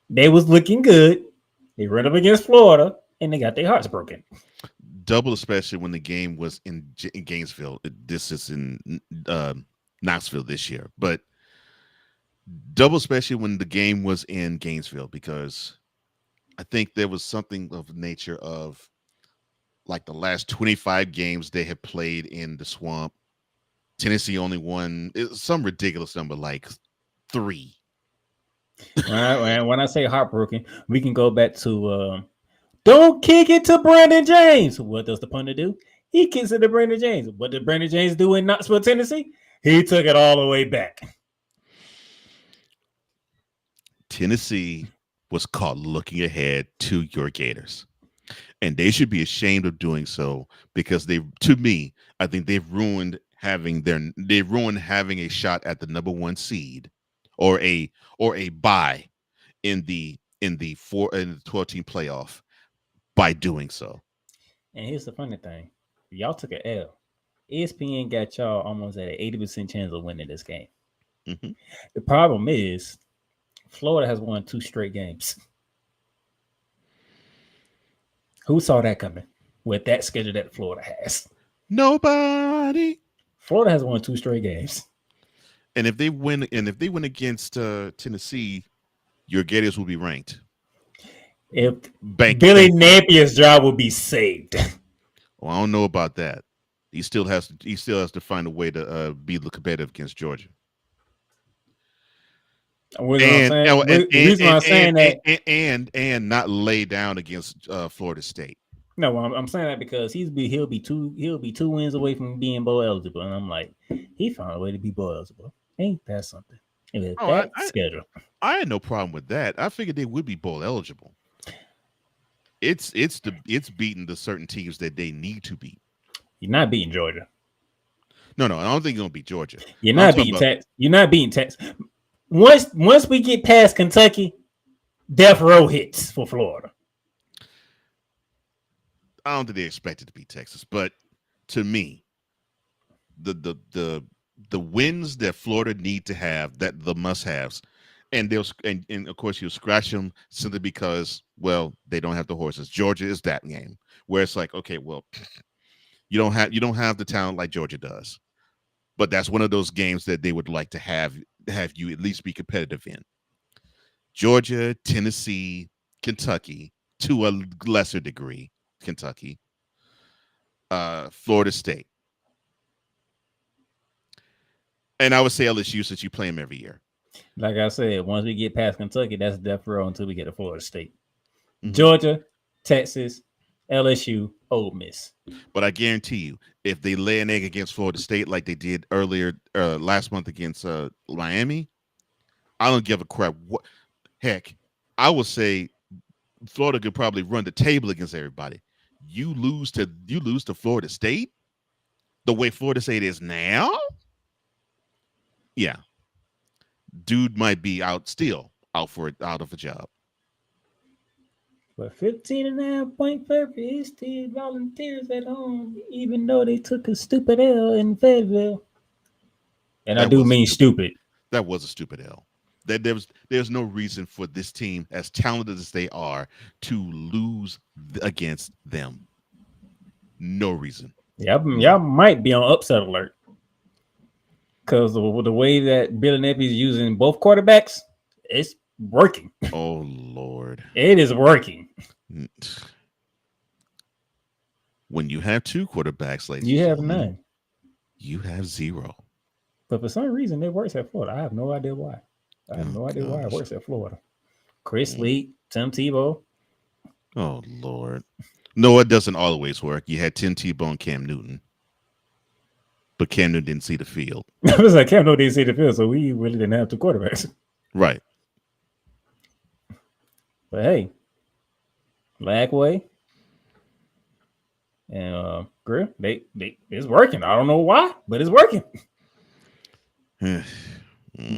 S1: they was looking good. They run up against Florida, and they got their hearts broken.
S4: double, especially when the game was in Gainesville. This is in Knoxville this year, but double, especially when the game was in Gainesville, because I think there was something of the nature of like the last 25 games they had played in the swamp. Tennessee only won some ridiculous number, like 3.
S1: When I say heartbroken, we can go back to don't kick it to Brandon James. What does the punter do? He kicks it to Brandon James. What did Brandon James do in Knoxville, Tennessee? He took it all the way back.
S4: Tennessee was caught looking ahead to your Gators, and they should be ashamed of doing so, because to me, I think they've ruined having a shot at the number 1 seed or a bye in the 12-team playoff by doing so.
S1: And here's the funny thing. Y'all took an L. ESPN got y'all almost at an 80% chance of winning this game.
S4: Mm-hmm.
S1: The problem is Florida has won 2 straight games. Who saw that coming with that schedule that Florida has?
S4: Nobody.
S1: Florida has won 2 straight games.
S4: And if they win against Tennessee, your Gators will be ranked.
S1: If Billy Napier's job will be saved.
S4: Well, I don't know about that. He still has to find a way to be competitive against Georgia. And not lay down against Florida State.
S1: No, I'm saying that because he'll be 2 wins away from being bowl eligible, and I'm like, he found a way to be bowl eligible. Ain't that something? Schedule.
S4: I had no problem with that. I figured they would be bowl eligible. It's beating the certain teams that they need to beat.
S1: You're not beating Georgia.
S4: No, I don't think you're gonna beat Georgia.
S1: You're not beating Texas. You're not beating Texas. Once we get past Kentucky, death row hits for Florida.
S4: I don't think they expected to beat Texas, but to me, the wins that Florida need to have, that the must-haves, and of course you'll scratch them simply because, well, they don't have the horses. Georgia is that game where it's like, okay, well, you don't have the talent like Georgia does, but that's one of those games that they would like to have you at least be competitive in. Georgia, Tennessee, Kentucky, to a lesser degree, Kentucky, Florida State. And I would say LSU, since you play them every year.
S1: Like I said, once we get past Kentucky, that's death row until we get to Florida State.
S4: Mm-hmm.
S1: Georgia, Texas, LSU, Ole Miss.
S4: But I guarantee you, if they lay an egg against Florida State like they did earlier last month against Miami, I don't give a crap. What heck, I would say Florida could probably run the table against everybody. You lose to Florida State the way Florida State is now. Yeah, dude might be out of a job.
S1: But 15.5 favorite is still Volunteers at home, even though they took a stupid L in Fayetteville. And I do mean stupid.
S4: That was a stupid L. There's no reason for this team, as talented as they are, to lose against them. No reason.
S1: Y'all might be on upset alert. Because the way that Billy Napier is using both quarterbacks, it's working.
S4: Oh, Lord.
S1: It is working.
S4: When you have two quarterbacks, like
S1: you have none.
S4: You have zero.
S1: But for some reason, it works at Florida. I have no idea why. Why it works at Florida. Chris Lee, Tim Tebow.
S4: Oh, Lord. No, it doesn't always work. You had Tim Tebow and Cam Newton. But Cam Newton didn't see the field.
S1: I was like, Cam Newton didn't see the field, so we really didn't have two quarterbacks.
S4: Right.
S1: But hey, Lagway and Grill, they it's working. I don't know why, but it's working.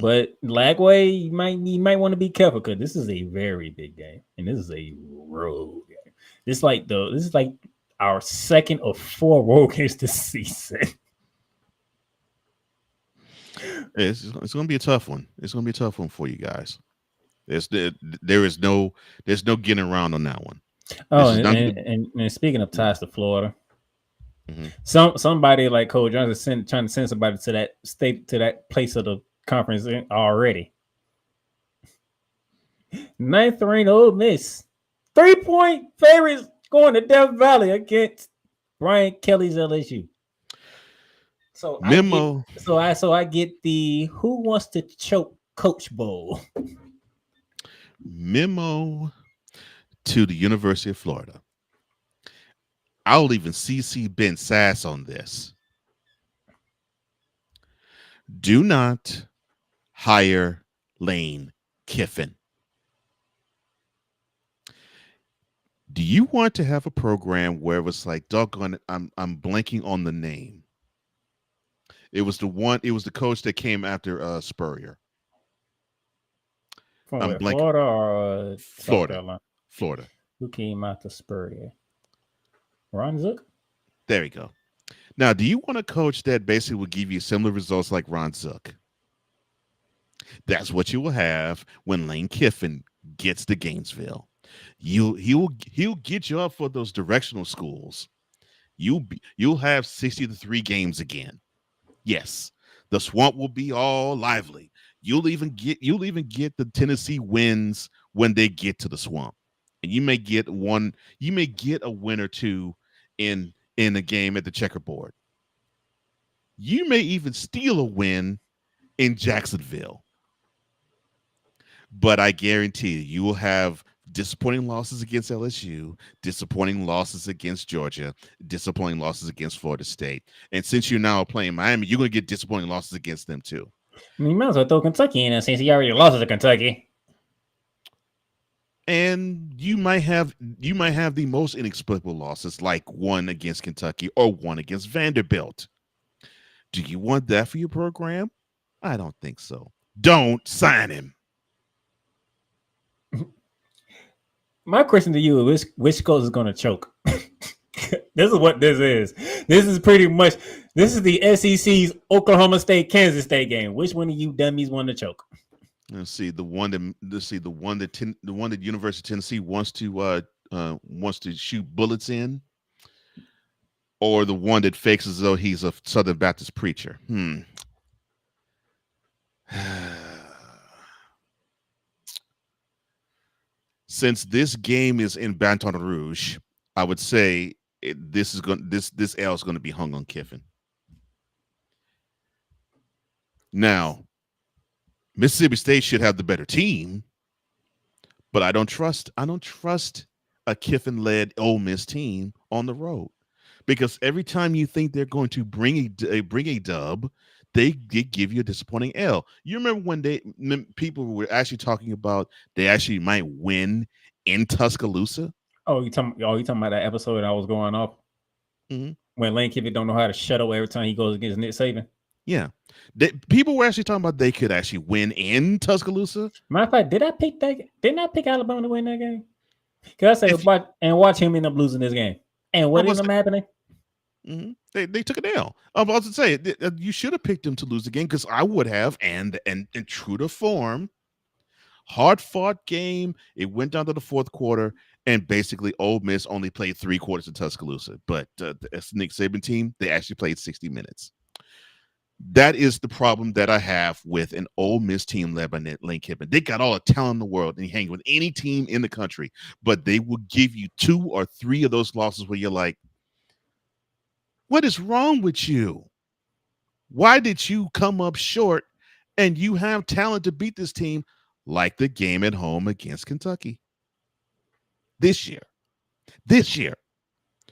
S1: But Lagway, you might want to be careful because this is a very big game, and this is a road game. This is like our second of 4 road games this season.
S4: It's going to be a tough one. It's going to be a tough one for you guys. There's no getting around on that one.
S1: Oh, and speaking of ties to Florida, somebody like Cole Jones is trying to send somebody to that state, to that place of the conference already. 9th ranked Ole Miss, 3-point favorites going to Death Valley against Brian Kelly's LSU. So I get the Who Wants to Choke Coach Bowl.
S4: Memo to the University of Florida. I'll even CC Ben Sass on this. Do not hire Lane Kiffin. Do you want to have a program where it was like, doggone it, I'm blanking on the name. It was the coach that came after Spurrier.
S1: From Florida or
S4: Florida.
S1: Who came out to Spurrier? Ron Zook?
S4: There we go. Now, do you want a coach that basically will give you similar results like Ron Zook? That's what you will have when Lane Kiffin gets to Gainesville. He'll get you up for those directional schools. You'll have 60-3 games again. Yes, the swamp will be all lively. You'll even get the Tennessee wins when they get to the swamp, and you may get a win or two in a game at the checkerboard. You may even steal a win in Jacksonville. But I guarantee you will have disappointing losses against LSU, disappointing losses against Georgia, disappointing losses against Florida State. And since you're now playing Miami, you're going to get disappointing losses against them too.
S1: You might as well throw Kentucky in there since he already lost to Kentucky.
S4: And you might have the most inexplicable losses, like one against Kentucky or one against Vanderbilt. Do you want that for your program? I don't think so. Don't sign him.
S1: My question to you is which coach is going to choke? This is what this is. This is the SEC's Oklahoma State, Kansas State game. Which one of you dummies want to choke?
S4: Let's see the one that University of Tennessee wants to shoot bullets in, or the one that fakes as though he's a Southern Baptist preacher. Since this game is in Baton Rouge, I would say this L is going to be hung on Kiffin. Now, Mississippi State should have the better team, but I don't trust a Kiffin-led Ole Miss team on the road, because every time you think they're going to bring a dub, they give you a disappointing L. You remember when people were actually talking about they actually might win in Tuscaloosa?
S1: You talking about that episode I was going off
S4: Mhm.
S1: when Lane Kiffin don't know how to shuttle every time he goes against Nick Saban.
S4: Yeah, people were actually talking about they could actually win in Tuscaloosa.
S1: Matter of fact, didn't I pick Alabama to win that game? Because I said watch him end up losing this game. And what ended up happening?
S4: Mm-hmm. They took an L. I was about to say you should have picked them to lose the game, because I would have, and true to form, hard fought game. It went down to the fourth quarter, and basically Ole Miss only played 3 quarters in Tuscaloosa. But the Nick Saban team, they actually played 60 minutes. That is the problem that I have with an Ole Miss team led by Lane Kiffin. They got all the talent in the world and you hang with any team in the country, but they will give you 2 or 3 of those losses where you're like, what is wrong with you? Why did you come up short? And you have talent to beat this team, like the game at home against Kentucky this year. This year.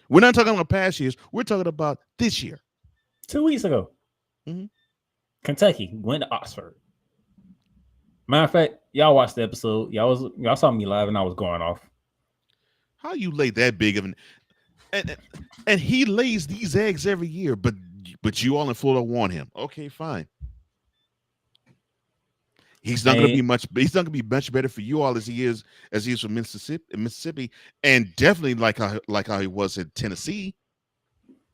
S4: We're not talking about past years. We're talking about this year.
S1: 2 weeks ago.
S4: Mm-hmm.
S1: Kentucky went to Oxford. Matter of fact, y'all watched the episode. Y'all saw me live and I was going off.
S4: How you lay that big of an and he lays these eggs every year, but you all in Florida want him. Okay, fine. He's not going to be much. He's not going to be much better for you all as he is for Mississippi, and definitely like how he was in Tennessee.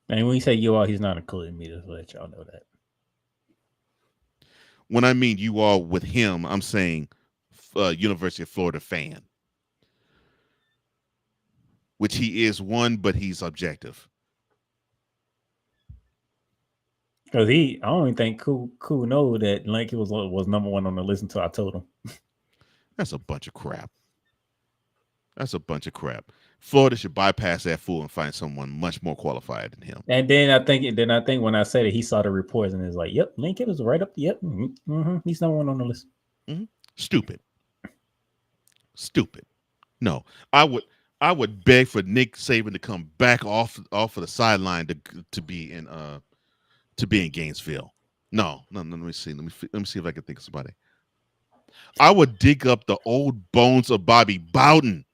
S1: And when you say you all, he's not including me. Just to let y'all know that.
S4: When I mean you all with him, I'm saying University of Florida fan, which he is one, but he's objective.
S1: Because I don't even think Cool know that Lincoln was number 1 on the list until I told him.
S4: That's a bunch of crap. Florida should bypass that fool and find someone much more qualified than him.
S1: And then I think when I said it, he saw the reports and is like, "Yep, Lincoln was right up. Yep, he's number 1 on the list."
S4: Mm-hmm. Stupid. No, I would beg for Nick Saban to come back off of the sideline to be in Gainesville. No. Let me see if I can think of somebody. I would dig up the old bones of Bobby Bowden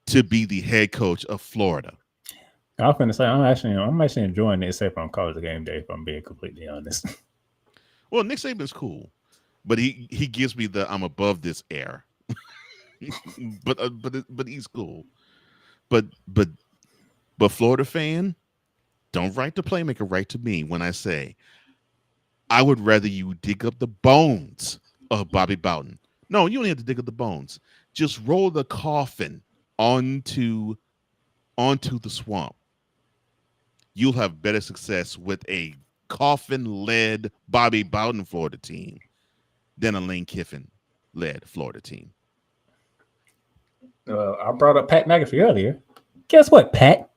S4: to be the head coach of Florida.
S1: I was going to say I'm actually enjoying it, except on College Game Day. If I'm being completely honest.
S4: Well, Nick Saban's cool, but he gives me the I'm above this air. but he's cool. But Florida fan, don't write the playmaker right to me when I say I would rather you dig up the bones of Bobby Bowden. No, you don't have to dig up the bones. Just roll the coffin onto the swamp. You'll have better success with a coffin-led Bobby Bowden Florida team than a Lane Kiffin-led Florida team.
S1: I brought up Pat McAfee earlier. Guess what, Pat?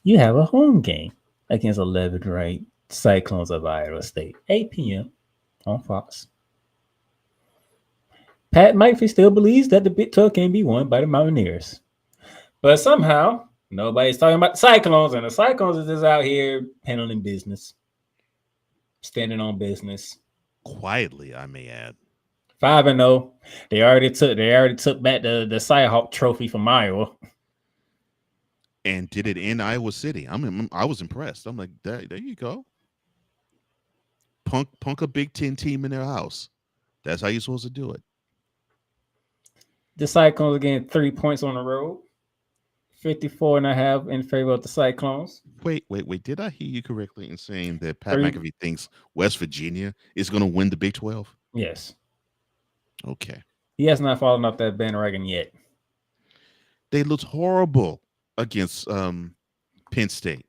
S1: You have a home game against 11th ranked Cyclones of Iowa State, 8 p.m. on Fox. Pat McAfee still believes that the Big 12 can be won by the Mountaineers. But somehow, nobody's talking about the Cyclones, and the Cyclones is just out here handling business, standing on business.
S4: Quietly, I may add.
S1: 5-0. They already took back the Cyhawk trophy from Iowa.
S4: And did it in Iowa City. I was impressed. I'm like, there you go. Punk a Big Ten team in their house. That's how you're supposed to do it.
S1: The Cyclones again 3 points on the road. 54.5 in favor of the Cyclones.
S4: Wait. Did I hear you correctly in saying that Pat McAfee thinks West Virginia is going to win the Big 12?
S1: Yes.
S4: Okay.
S1: He has not fallen off that bandwagon yet.
S4: They looked horrible against Penn State.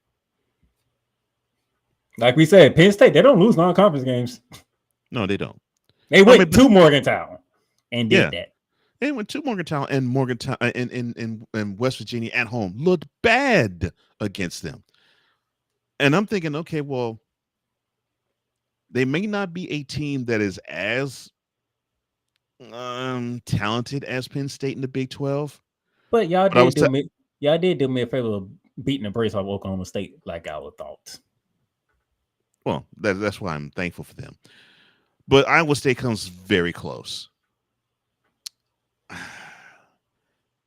S1: Like we said, Penn State, they don't lose non-conference games.
S4: No, they don't.
S1: They went to Morgantown and did that.
S4: They went to Morgantown and West Virginia at home looked bad against them. And I'm thinking, okay, well, they may not be a team that is as talented as Penn State in the Big 12.
S1: But y'all did do me a favor of beating the brace off Oklahoma State like I would thought.
S4: Well, that's why I'm thankful for them. But Iowa State comes very close.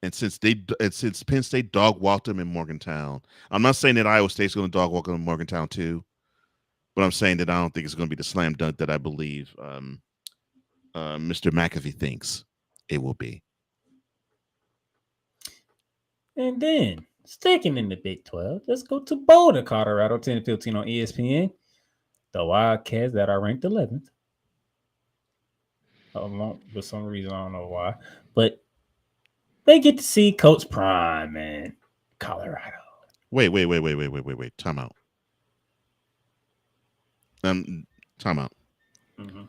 S4: And since Penn State dog walked them in Morgantown, I'm not saying that Iowa State's going to dog walk them in Morgantown too, but I'm saying that I don't think it's going to be the slam dunk that I believe Mr. McAfee thinks it will be.
S1: And then, sticking in the Big 12, let's go to Boulder, Colorado, 10-15 on ESPN. The Wildcats that are ranked 11th. For some reason, I don't know why. But they get to see Coach Prime in Colorado.
S4: Wait. Time out. Time out.
S1: Mm-hmm.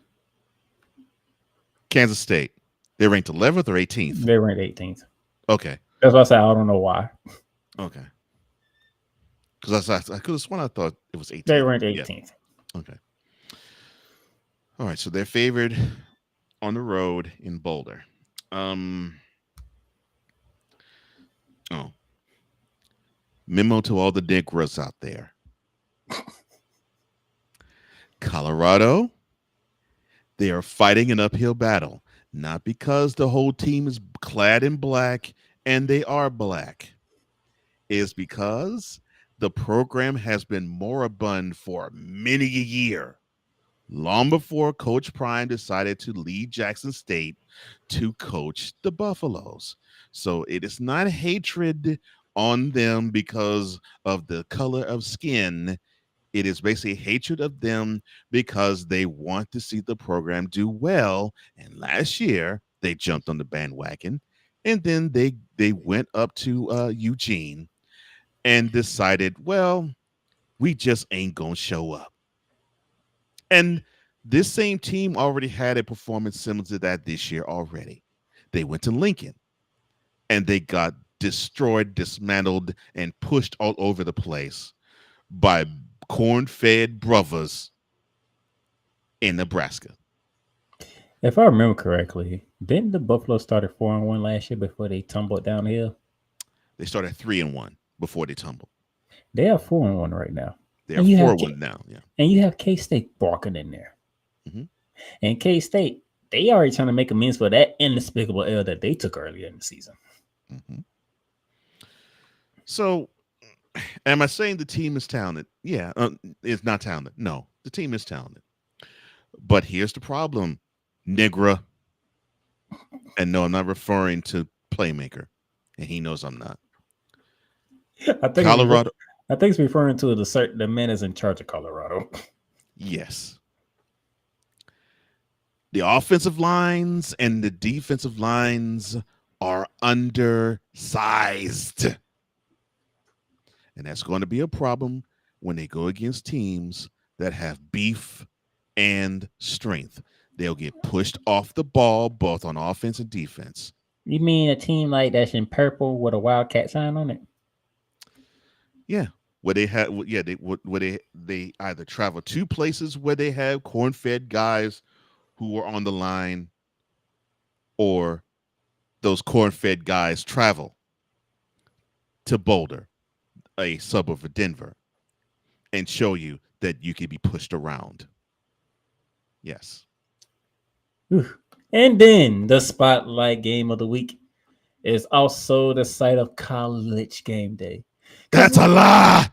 S4: Kansas State. They're ranked 11th or 18th?
S1: They're ranked 18th.
S4: Okay.
S1: That's why I said I don't know why.
S4: Okay. Because I could have sworn I thought it was 18th.
S1: They ranked 18th.
S4: Yeah. Okay. All right. So they're favored on the road in Boulder. Memo to all the Negras out there. Colorado, they are fighting an uphill battle, not because the whole team is clad in black and they are black. It is because the program has been moribund for many a year, long before Coach Prime decided to leave Jackson State to coach the Buffaloes. So it is not hatred on them because of the color of skin. It is basically hatred of them because they want to see the program do well. And last year they jumped on the bandwagon, and then they went up to Eugene and decided, well, we just ain't gonna show up. And this same team already had a performance similar to that this year already. They went to Lincoln and they got destroyed, dismantled, and pushed all over the place by corn-fed brothers in Nebraska.
S1: If I remember correctly, didn't the Buffalo started 4-1 last year before they tumbled downhill?
S4: They started 3-1 before they tumbled.
S1: They are 4-1 right now.
S4: They are 4-1 now. Yeah.
S1: And you have K-State barking in there.
S4: Mm-hmm.
S1: And K-State, they already trying to make amends for that inexplicable L that they took earlier in the season.
S4: Mm-hmm. So, am I saying the team is talented? Yeah, it's not talented. No, the team is talented. But here's the problem, Negra. And no, I'm not referring to Playmaker. And he knows I'm not.
S1: I think
S4: Colorado.
S1: I think it's referring to the man is in charge of Colorado.
S4: Yes. The offensive lines and the defensive lines are undersized. And that's going to be a problem when they go against teams that have beef and strength. They'll get pushed off the ball, both on offense and defense.
S1: You mean a team like that's in purple with a Wildcat sign on it?
S4: Yeah. Where they have, they either travel to places where they have corn-fed guys who are on the line, or those corn-fed guys travel to Boulder, a suburb of Denver, and show you that you can be pushed around. Yes.
S1: And then the spotlight game of the week is also the site of College Game Day.
S4: That's a lie.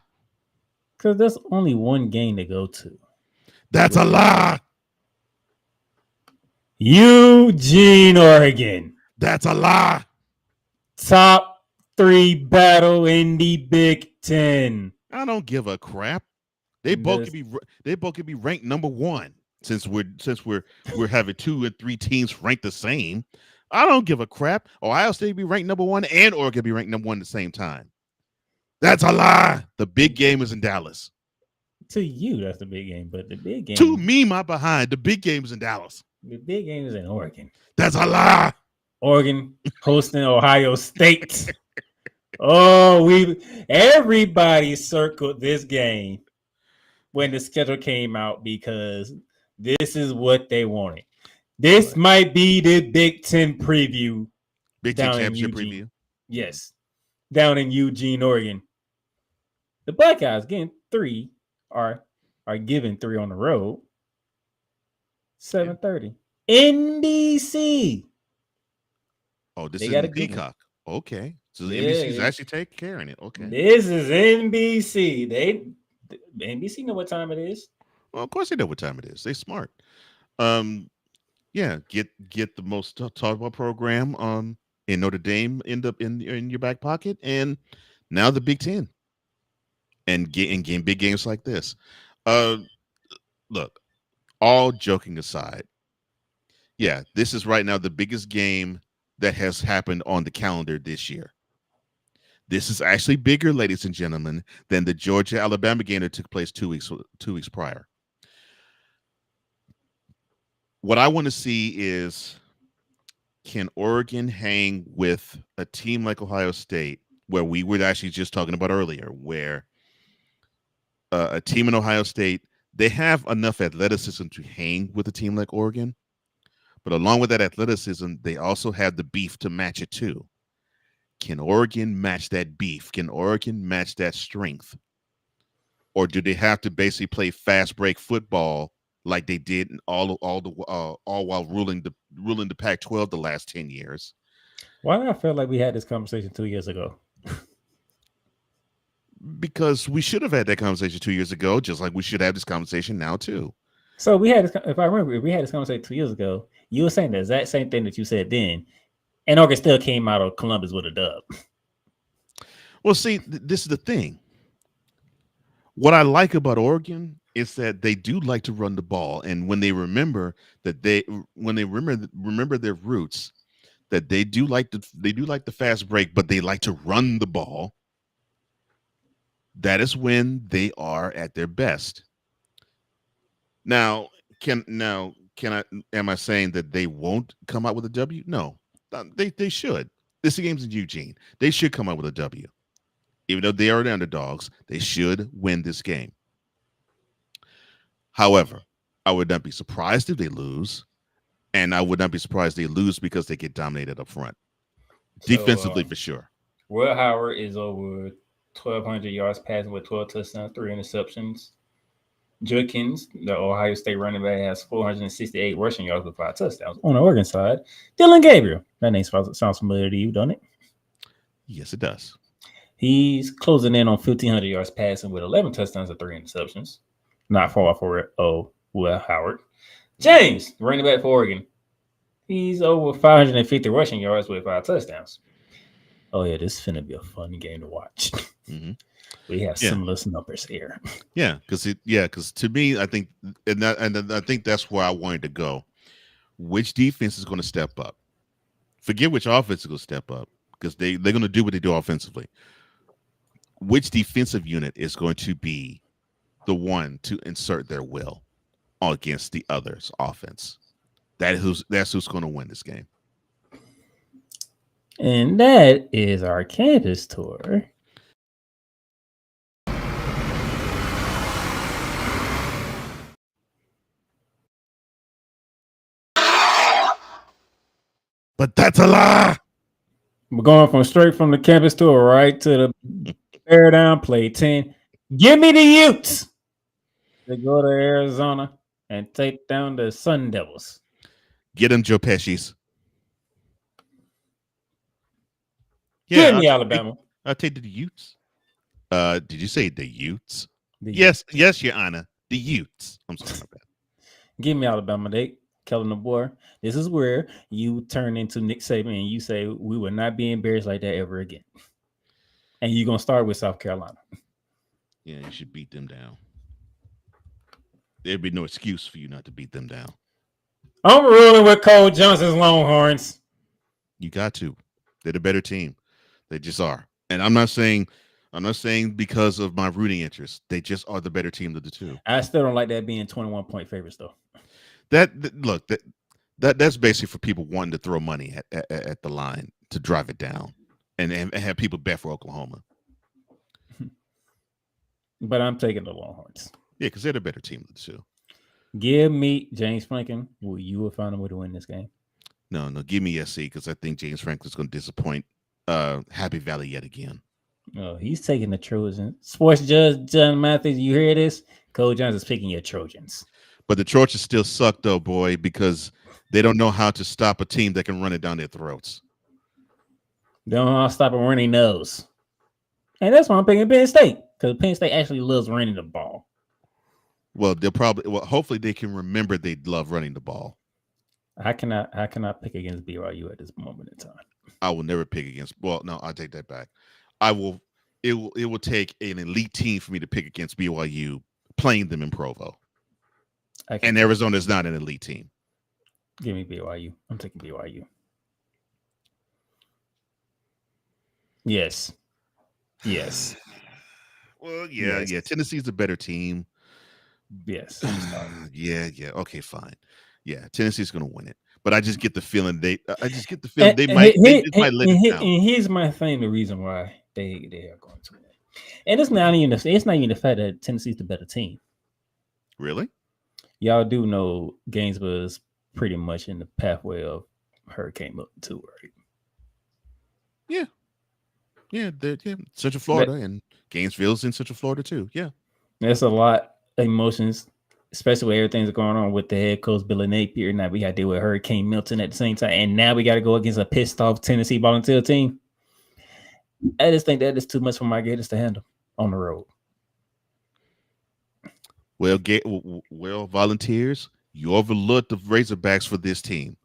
S1: Because there's only one game to go to.
S4: That's a lie.
S1: Eugene, Oregon.
S4: That's a lie.
S1: Top 3 battle in the Big Ten.
S4: I don't give a crap. They both could be ranked number 1 since we're having 2 and 3 teams ranked the same. I don't give a crap. Ohio State be ranked number 1 and Oregon be ranked number 1 at the same time. That's a lie. The big game is in Dallas.
S1: To you, that's the big game, but the big game.
S4: To me, my behind, the big game is in Dallas.
S1: The big game is in Oregon.
S4: That's a lie.
S1: Oregon hosting Ohio State. Everybody circled this game when the schedule came out because this is what they wanted. This might be the Big Ten preview.
S4: Big Ten championship preview.
S1: Yes. Down in Eugene, Oregon. The Buckeyes getting 3 are giving 3 on the road. 7:30. NBC.
S4: Oh, this
S1: They
S4: is
S1: got
S4: in
S1: a good one.
S4: Peacock. Okay. So the
S1: Yeah,
S4: NBC's
S1: they-
S4: actually taking care of it. Okay.
S1: This is NBC. NBC know what time it is.
S4: Well, of course they know what time it is. They smart. Um, yeah, get the most talked about program in Notre Dame end up in your back pocket, and now the Big Ten, and game big games like this. Look, all joking aside, yeah, this is right now the biggest game that has happened on the calendar this year. This is actually bigger, ladies and gentlemen, than the Georgia Alabama game that took place 2 weeks prior. What I want to see is, can Oregon hang with a team like Ohio State, where we were actually just talking about earlier, where a team in Ohio State, they have enough athleticism to hang with a team like Oregon, but along with that athleticism, they also have the beef to match it too. Can Oregon match that beef? Can Oregon match that strength? Or do they have to basically play fast break football like they did all while ruling the Pac-12 the last 10 years?
S1: Why did I feel like we had this conversation 2 years ago?
S4: Because we should have had that conversation 2 years ago, just like we should have this conversation now too.
S1: So we had this, if I remember, we had this conversation 2 years ago. You were saying the exact same thing that you said then, and Oregon still came out of Columbus with a dub.
S4: Well, see, this is the thing. What I like about Oregon is that they do like to run the ball, and when they remember remember their roots, that they do like the fast break, but they like to run the ball. That is when they are at their best. Now, am I saying that they won't come out with a W? No, they should. This game's in Eugene. They should come out with a W. Even though they are the underdogs, they should win this game. However, I would not be surprised if they lose, and I would not be surprised they lose because they get dominated up front. Defensively, for sure.
S1: Will Howard is over 1,200 yards passing with 12 touchdowns, 3 interceptions. Judkins, the Ohio State running back, has 468 rushing yards with 5 touchdowns. On the Oregon side, Dylan Gabriel. That name sounds familiar to you, doesn't it?
S4: Yes, it does.
S1: He's closing in on 1,500 yards passing with 11 touchdowns and 3 interceptions. Not far for Will Howard. James, running back for Oregon. He's over 550 rushing yards with 5 touchdowns. Oh, yeah, this is finna be a fun game to watch.
S4: Mm-hmm.
S1: We have similar numbers here.
S4: Yeah, because to me, I think, and I think that's where I wanted to go. Which defense is going to step up? Forget which offense is going to step up, because they're going to do what they do offensively. Which defensive unit is going to be the one to insert their will against the other's offense? That's who's going to win this game.
S1: And that is our campus tour.
S4: But that's a lie.
S1: We're going straight from the campus tour right to the bear down play 10. Give me the Utes. They go to Arizona and take down the Sun Devils.
S4: Get them, Joe Pesci's.
S1: Give me Alabama.
S4: I'll take the Utes. Did you say the Utes? Yes, Your Honor. The Utes. I'm sorry about that.
S1: Give me Alabama. Kellen DeBoer. This is where you turn into Nick Saban and you say we will not be embarrassed like that ever again. And you're gonna start with South Carolina.
S4: Yeah, you should beat them down. There'd be no excuse for you not to beat them down.
S1: I'm ruling with Cole Johnson's Longhorns.
S4: You got to. They're the better team. They just are. And I'm not saying because of my rooting interest. They just are the better team of the two.
S1: I still don't like that being 21-point favorites though.
S4: That's basically for people wanting to throw money at the line to drive it down and have people bet for Oklahoma.
S1: But I'm taking the Longhorns.
S4: Yeah, because they're the better team of the two.
S1: Give me James Franklin. You will find a way to win this game.
S4: No, give me SC because I think James Franklin's going to disappoint Happy Valley yet again.
S1: Oh, he's taking the Trojans. Sports Judge John Mathis, you hear this? Cole Jones is picking your Trojans.
S4: But the Trojans still suck, though, boy, because they don't know how to stop a team that can run it down their throats.
S1: They don't know how to stop a running nose. And that's why I'm picking Penn State, because Penn State actually loves running the ball.
S4: Well, hopefully they can remember they love running the ball.
S1: I cannot pick against BYU at this moment in time.
S4: I will never pick against. Well, no, I take that back. I will. It will take an elite team for me to pick against BYU playing them in Provo. And Arizona is not an elite team.
S1: Give me BYU. I'm taking BYU. Yes.
S4: Well, yeah. Tennessee's a better team.
S1: Yes.
S4: Yeah. Okay, fine. Yeah, Tennessee's going to win it. But I just get the feeling they might let it down.
S1: And here's my thing: the reason why they are going to win, and it's not even the fact that Tennessee's the better team.
S4: Really?
S1: Y'all do know Gainesville is pretty much in the pathway of Hurricane Milton too, right?
S4: Yeah, Central Florida, and Gainesville's in Central Florida too. Yeah,
S1: there's a lot of emotions, especially with everything that's going on with the head coach Billy Napier. Now we got to deal with Hurricane Milton at the same time, and now we got to go against a pissed off Tennessee volunteer team. I just think that is too much for my Gators to handle on the road.
S4: Well, Volunteers, you overlooked the Razorbacks for this team.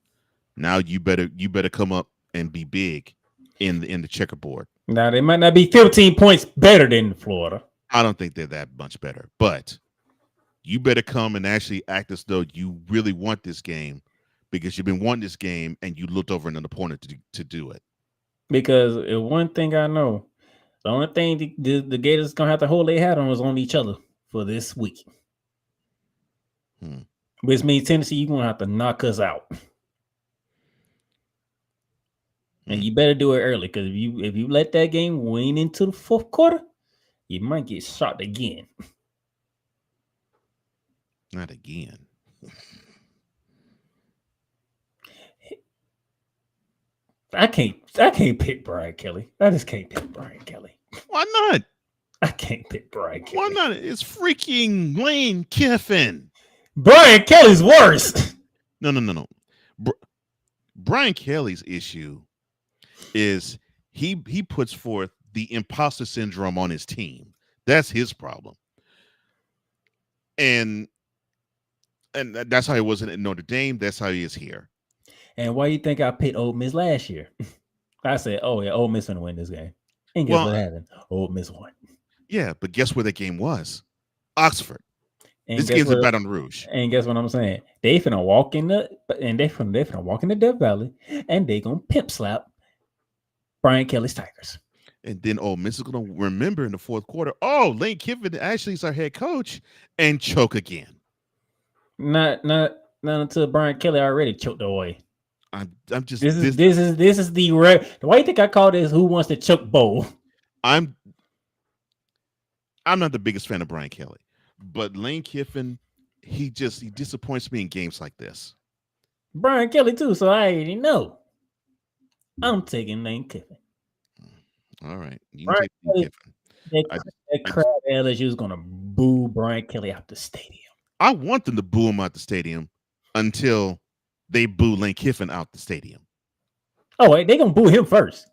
S4: Now you better come up and be big in the checkerboard.
S1: Now they might not be 15 points better than Florida.
S4: I don't think they're that much better, but you better come and actually act as though you really want this game, because you've been wanting this game and you looked over an opponent to do it. Because
S1: one thing I know, the only thing the Gators gonna have to hold their hat on is on each other for this week. Which means Tennessee, you're gonna have to knock us out. And you better do it early, because if you let that game wane into the fourth quarter, you might get shot again.
S4: Not again.
S1: I can't pick Brian Kelly. I just can't pick Brian Kelly.
S4: Why not?
S1: I can't pick Brian Kelly.
S4: Why not? It's freaking Lane Kiffin.
S1: Brian Kelly's worse.
S4: No. Brian Kelly's issue is he puts forth the imposter syndrome on his team. That's his problem. And that's how he was in Notre Dame. That's how he is here.
S1: And why you think I picked Ole Miss last year? I said, oh yeah, Ole Miss gonna win this game. And guess what happened? Ole Miss won.
S4: Yeah, but guess where that game was? Oxford.
S1: And
S4: this game's a Baton Rouge.
S1: And guess what I'm saying? They finna walk in the Death Valley, and they gonna pimp slap Brian Kelly's Tigers.
S4: And then Ole Miss is gonna remember in the fourth quarter, oh, Lane Kiffin actually is our head coach, and choke again.
S1: Not until Brian Kelly already choked away.
S4: I'm just
S1: this is the rare. Why do you think I call this Who Wants to Choke Bowl?
S4: I'm not the biggest fan of Brian Kelly, but Lane Kiffin, he disappoints me in games like this.
S1: Brian Kelly too, so I already know. I'm taking Lane Kiffin.
S4: All right, you can take Lane Kiffin.
S1: That crowd at LSU is gonna boo Brian Kelly out the stadium.
S4: I want them to boo him out the stadium until they boo Lane Kiffin out the stadium.
S1: Oh, wait, they're gonna boo him first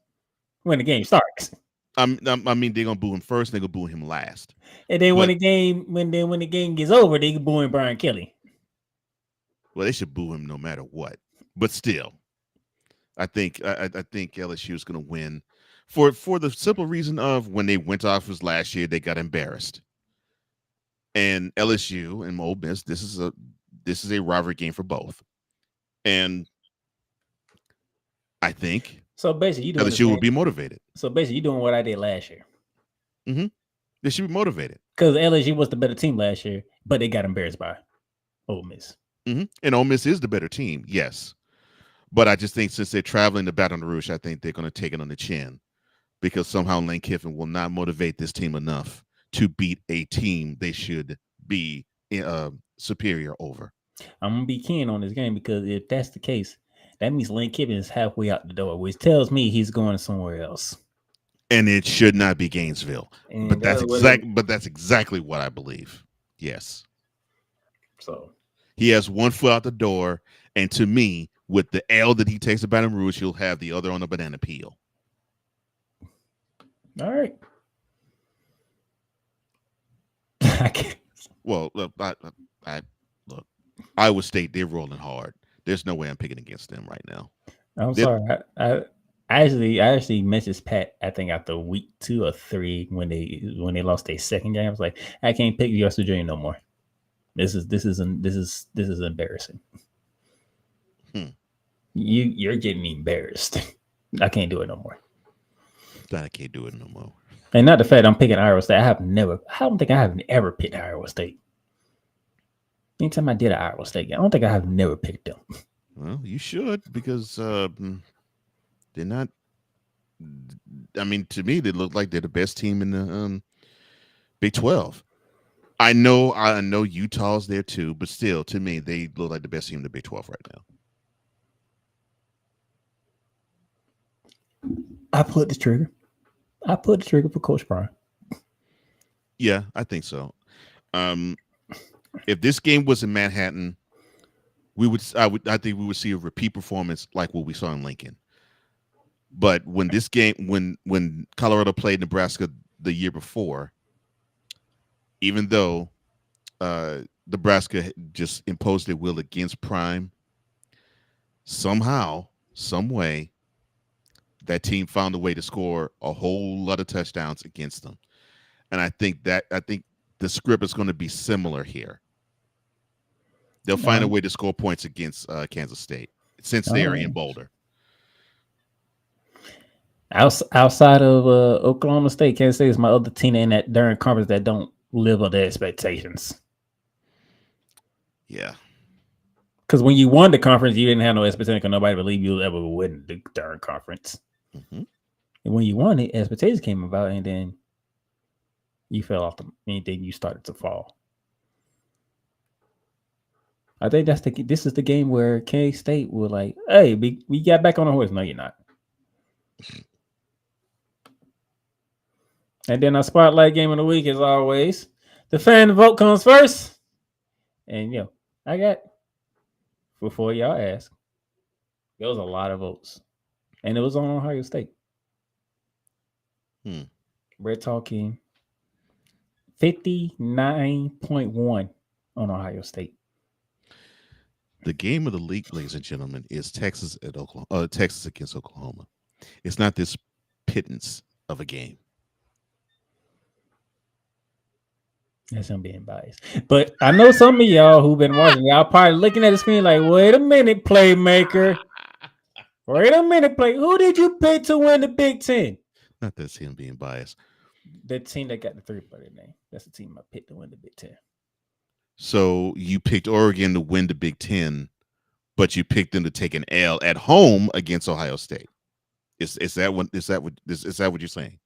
S1: when the game starts.
S4: I mean, they're gonna boo him first, and they're gonna boo him last.
S1: And then when the game gets over, they can boo him Brian Kelly.
S4: Well, they should boo him no matter what. But still, I think LSU is gonna win for the simple reason of when they went off was last year, they got embarrassed. And LSU and Ole Miss, this is a rivalry game for both. And I think
S1: so. Basically,
S4: LSU will be motivated.
S1: So basically, you're doing what I did last year.
S4: Mm-hmm. They should be motivated
S1: because LSU was the better team last year, but they got embarrassed by Ole Miss.
S4: Mm-hmm. And Ole Miss is the better team, yes. But I just think since they're traveling to Baton Rouge, I think they're going to take it on the chin because somehow Lane Kiffin will not motivate this team enough to beat a team they should be superior over.
S1: I'm gonna be keen on this game because if that's the case, that means Lane Kiffin is halfway out the door, which tells me he's going somewhere else.
S4: And it should not be Gainesville.
S1: And
S4: But that's
S1: that's
S4: exactly what I believe. Yes.
S1: So
S4: He has one foot out the door, and to me, with the L that he takes to Baton Rouge, he'll have the other on the banana peel.
S1: all right. I can't.
S4: Well, look, look, Iowa State, they're rolling hard. There's no way I'm picking against them right now.
S1: I'm sorry. I actually messaged Pat. I think after week 2 or 3 when they lost their second game, I was like, I can't pick West Virginia no more. This is embarrassing. You're getting embarrassed. I can't do it no more.
S4: I can't do it no more.
S1: And not the fact I'm picking Iowa State. I don't think I have ever picked Iowa State. Anytime I did an Iowa State game, I don't think I have never picked them.
S4: Well, you should, because they're not. I mean, to me, they look like they're the best team in the Big 12. I know Utah's there too, but still, to me, they look like the best team in the Big 12 right now.
S1: I put the trigger for Coach Prime.
S4: Yeah, I think so. If this game was in Manhattan, I think we would see a repeat performance like what we saw in Lincoln. But when this game, when Colorado played Nebraska the year before, even though Nebraska just imposed their will against Prime, somehow, some way, that team found a way to score a whole lot of touchdowns against them. And I think the script is going to be similar here. They'll find a way to score points against Kansas State since they are in Boulder.
S1: Outside of Oklahoma State, Kansas State is my other team in that during conference that don't live up to expectations.
S4: Yeah.
S1: Because when you won the conference, you didn't have no expectation because nobody believed you would ever win the darn conference.
S4: Mm-hmm.
S1: And when you won it, expectations came about, and then you fell off and then you started to fall. I think this is the game where K State will like, hey, we got back on the horse. No, you're not. And then our spotlight game of the week, as always, the fan vote comes first. And I got, before y'all ask, there was a lot of votes. And it was on Ohio State. We're talking 59.1 on Ohio State.
S4: The game of the league, ladies and gentlemen, is Texas at Oklahoma. Texas against Oklahoma. It's not this pittance of a game.
S1: That's him being biased. But I know some of y'all who've been watching, y'all probably looking at the screen like, wait a minute, playmaker. Wait a minute, who did you pick to win the Big Ten?
S4: Not that's him being biased.
S1: The team that got the 3-player name. That's the team I picked to win the Big Ten.
S4: So you picked Oregon to win the Big Ten, but you picked them to take an L at home against Ohio State. Is that what you're saying?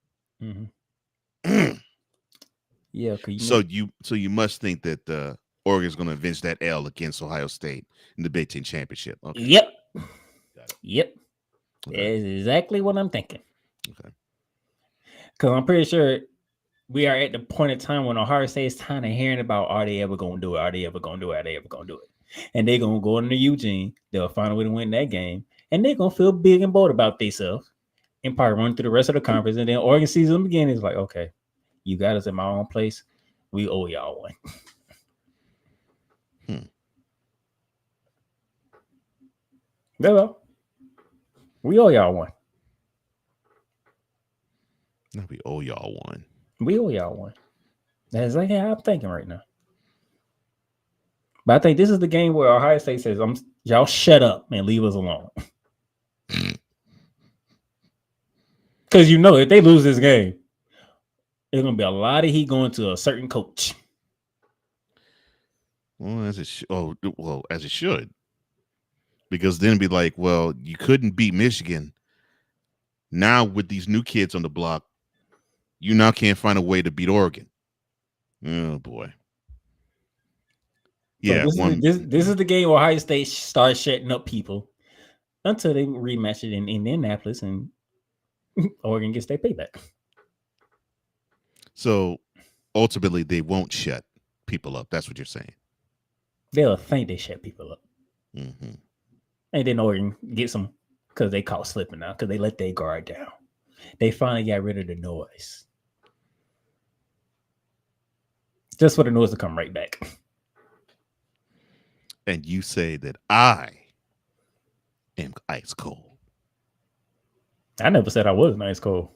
S1: Mm-hmm. Yeah.
S4: So you must think that Oregon's going to avenge that L against Ohio State in the Big Ten championship. Okay.
S1: Yep. Yep. Okay. That's exactly what I'm thinking.
S4: Okay.
S1: Because I'm pretty sure we are at the point in time when Ohio State is kind of hearing about, are they ever going to do it? Are they ever going to do it? Are they ever going to do it? And they're going to go into Eugene. They'll find a way to win that game. And they're going to feel big and bold about themselves and probably run through the rest of the conference. And then Oregon sees them again. It's like, okay, you got us in my own place. We owe y'all one. Hello. We owe y'all one.
S4: No, we owe y'all one.
S1: We owe y'all one. That's like how I'm thinking right now. But I think this is the game where Ohio State says, y'all shut up and leave us alone. Because if they lose this game, there's going to be a lot of heat going to a certain coach.
S4: Well, as it should. Because then it'd be like, well, you couldn't beat Michigan. Now with these new kids on the block, you now can't find a way to beat Oregon. Oh boy. Yeah.
S1: This is the game where Ohio State starts shutting up people until they rematch it in Indianapolis and Oregon gets their payback.
S4: So ultimately, they won't shut people up. That's what you're saying.
S1: They'll think they shut people up.
S4: Mm-hmm.
S1: And then Oregon gets them because they caught slipping now because they let their guard down. They finally got rid of the noise. Just for the noise to come right back.
S4: And you say that I am ice cold.
S1: I never said I was nice cold.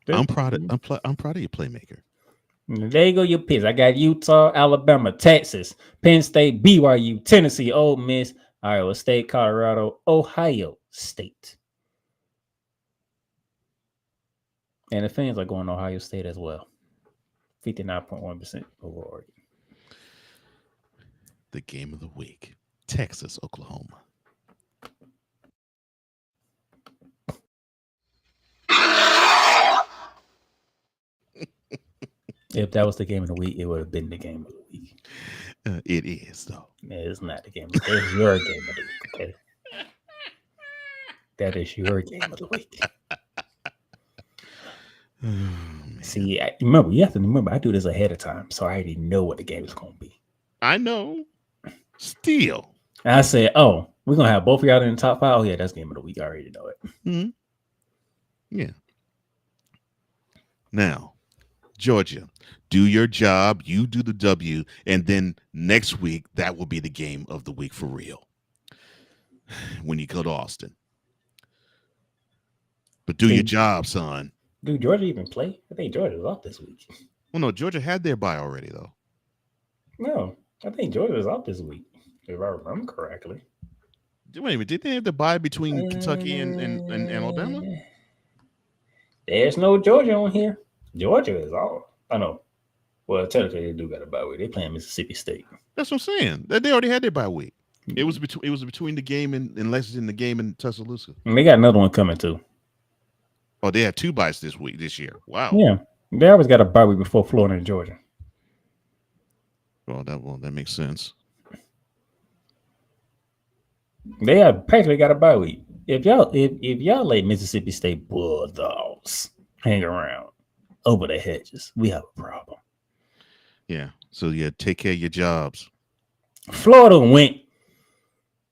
S4: I'm proud of you, playmaker.
S1: There you go, your picks. I got Utah, Alabama, Texas, Penn State, BYU, Tennessee, Ole Miss, Iowa State, Colorado, Ohio State. And the fans are going to Ohio State as well. 59.1% over Oregon.
S4: The game of the week. Texas, Oklahoma.
S1: If that was the game of the week, it would have been the game of the week.
S4: It is, though.
S1: It's not the game. It's your game of the week, okay? That is your game of the week. See, remember, you have to remember, I do this ahead of time, so I already know what the game is going to be.
S4: I know. Still.
S1: And I said, oh, we're going to have both of y'all in the top 5. Oh, yeah, that's game of the week. I already know it.
S4: Mm-hmm. Yeah. Now, Georgia, do your job. You do the W. And then next week, that will be the game of the week for real. When you go to Austin. But do your job, son.
S1: Dude, Georgia even play? I think Georgia's off this week.
S4: Well, no, Georgia had their bye already, though.
S1: No, I think Georgia's off this week, if I remember correctly.
S4: Wait a minute, did they have the bye between Kentucky and Alabama?
S1: There's no Georgia on here. Georgia is off. I know. Well, technically they do got a bye week. They playing Mississippi State.
S4: That's what I'm saying. They already had their bye week. It was between the game in Lexington, the game in Tuscaloosa.
S1: And they got another one coming too.
S4: Oh, they had 2 byes this year. Wow.
S1: Yeah, they always got a bye week before Florida and Georgia.
S4: Well, that makes sense.
S1: They have practically got a bye week. If y'all let Mississippi State Bulldogs hang around over the hedges, we have a problem.
S4: Yeah. So yeah, take care of your jobs.
S1: Florida went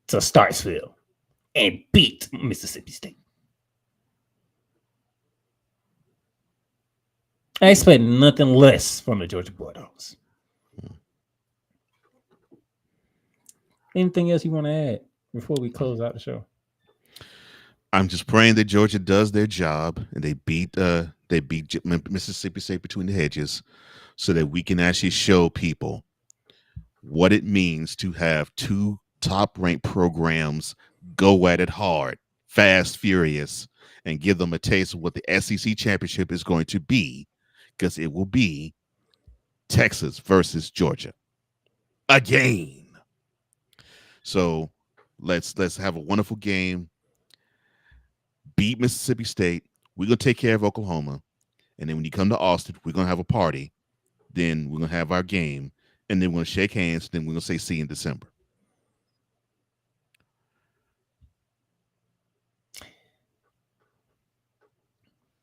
S1: to Starksville and beat Mississippi State. I expect nothing less from the Georgia Bulldogs. Anything else you want to add before we close out the show?
S4: I'm just praying that Georgia does their job and they beat Mississippi State between the hedges, so that we can actually show people what it means to have 2 top-ranked programs go at it hard, fast, furious, and give them a taste of what the SEC championship is going to be, because it will be Texas versus Georgia again. So let's have a wonderful game. Beat Mississippi State. We're gonna take care of Oklahoma, and then when you come to Austin, we're gonna have a party. Then we're gonna have our game, and then we're gonna shake hands. Then we're gonna say see you in December.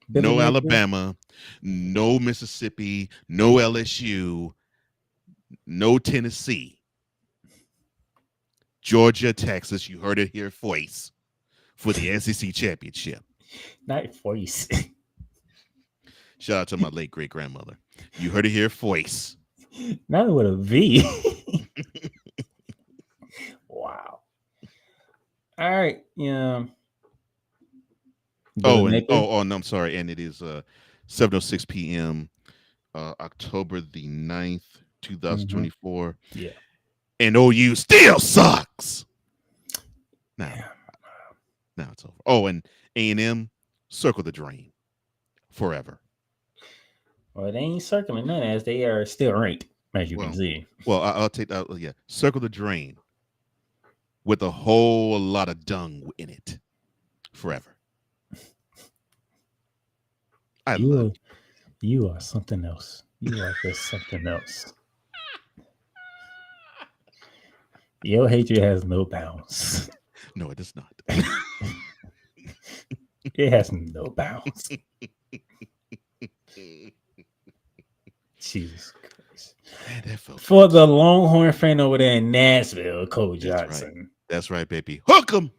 S4: No Alabama, no Mississippi, no LSU, no Tennessee. Georgia, Texas, you heard it here first for the SEC championship.
S1: Not voice.
S4: Shout out to my late great grandmother. You heard it here first.
S1: Not with a V. Wow. All right. Yeah.
S4: No, I'm sorry. And it is 7:06 p.m. October the 9th, 2024.
S1: Yeah.
S4: And OU still sucks. Now it's over. Oh, and A&M circle the drain forever.
S1: Well, they ain't circling none as they are still ranked, as you can see.
S4: Well, I'll take that. Yeah, circle the drain with a whole lot of dung in it forever.
S1: You are something else. You are just something else. Your hatred has no bounds.
S4: No, it does not.
S1: It has no bounds. Jesus Christ.
S4: Man, that felt
S1: For
S4: good.
S1: the Longhorn fan over there in Nashville, Coach
S4: That's right.
S1: Johnson.
S4: That's right, baby. Hook 'em.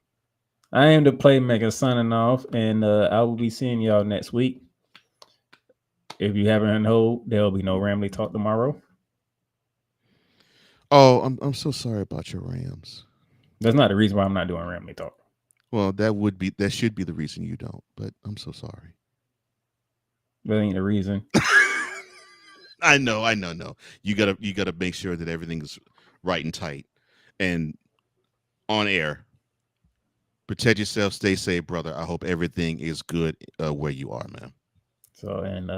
S1: I am the playmaker signing off, and I will be seeing y'all next week. If you haven't heard, there will be no Ramley talk tomorrow.
S4: Oh, I'm so sorry about your Rams.
S1: That's not the reason why I'm not doing Ramley talk.
S4: Well, that should be the reason you don't, but I'm so sorry.
S1: That ain't the reason.
S4: I know. No. You gotta make sure that everything's right and tight and on air. Protect yourself, stay safe, brother. I hope everything is good where you are, man.
S1: So, and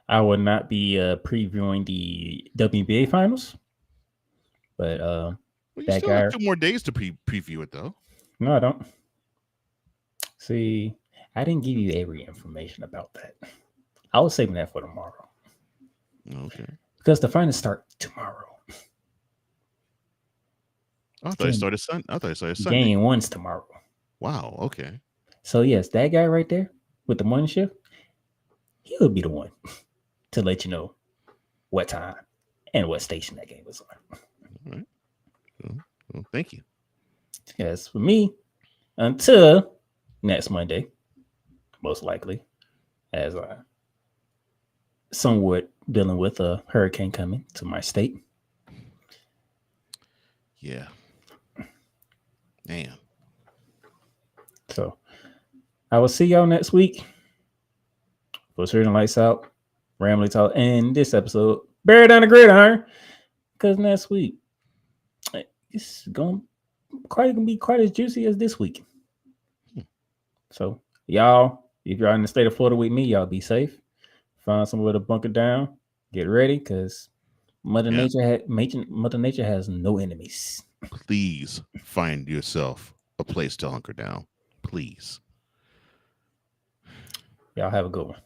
S1: I will not be previewing the WNBA finals, but
S4: Well, you
S1: that
S4: still
S1: guy.
S4: have 2 more days to preview it, though.
S1: No, I don't. See, I didn't give you every information about that. I was saving that for tomorrow.
S4: Okay.
S1: Because the finals start tomorrow.
S4: I thought it started Sunday.
S1: Game 1's tomorrow.
S4: Wow. Okay.
S1: So yes, that guy right there with the morning shift, he'll be the one to let you know what time and what station that game was on.
S4: All right. Well, thank you.
S1: Yes, for me, until next Monday, most likely, as I somewhat dealing with a hurricane coming to my state.
S4: Yeah. Man.
S1: So I will see y'all next week for Certain Lights Out, Ramley Talk, and this episode, Bear Down the Gridiron, because next week it's gonna be quite as juicy as this week. So y'all, if you're in the state of Florida with me, y'all be safe. Find somewhere to bunker down. Get ready, because Mother Nature has no enemies.
S4: Please find yourself a place to hunker down. Please.
S1: Y'all have a good one.